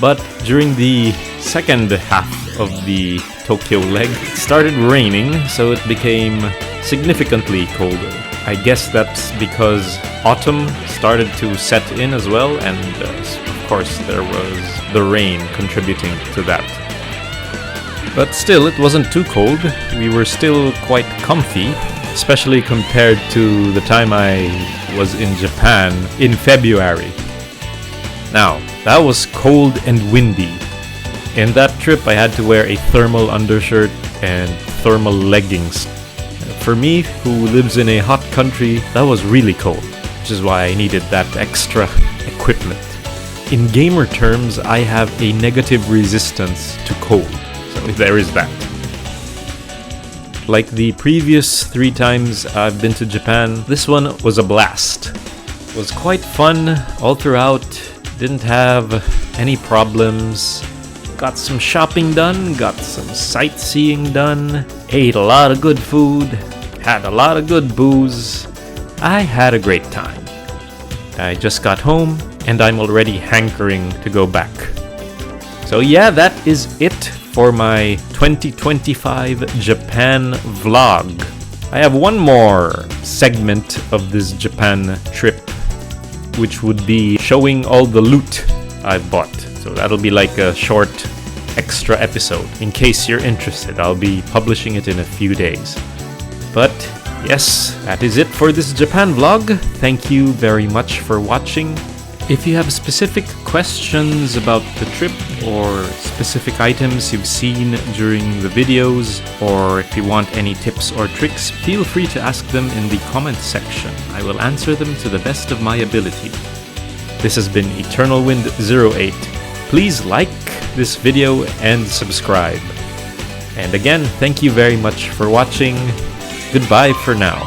But during the second half of the Tokyo leg, it started raining, so it became significantly colder. I guess that's because autumn started to set in as well, and of course there was the rain contributing to that. But still, it wasn't too cold. We were still quite comfy, especially compared to the time I was in Japan in February. Now, that was cold and windy. In that trip, I had to wear a thermal undershirt and thermal leggings. For me, who lives in a hot country, that was really cold, which is why I needed that extra equipment. In gamer terms, I have a negative resistance to cold. So there is that. Like the previous 3 times I've been to Japan, this one was a blast. It was quite fun all throughout, didn't have any problems. Got some shopping done, got some sightseeing done, ate a lot of good food, had a lot of good booze. I had a great time. I just got home and I'm already hankering to go back. So yeah, that is it for my 2025 Japan vlog. I have one more segment of this Japan trip, which would be showing all the loot I've bought. So that'll be like a short extra episode. In case you're interested, I'll be publishing it in a few days. But yes, that is it for this Japan vlog. Thank you very much for watching. If you have specific questions about the trip or specific items you've seen during the videos, or if you want any tips or tricks, feel free to ask them in the comments section. I will answer them to the best of my ability. This has been EternalWind08. Please like this video and subscribe. And again, thank you very much for watching. Goodbye for now.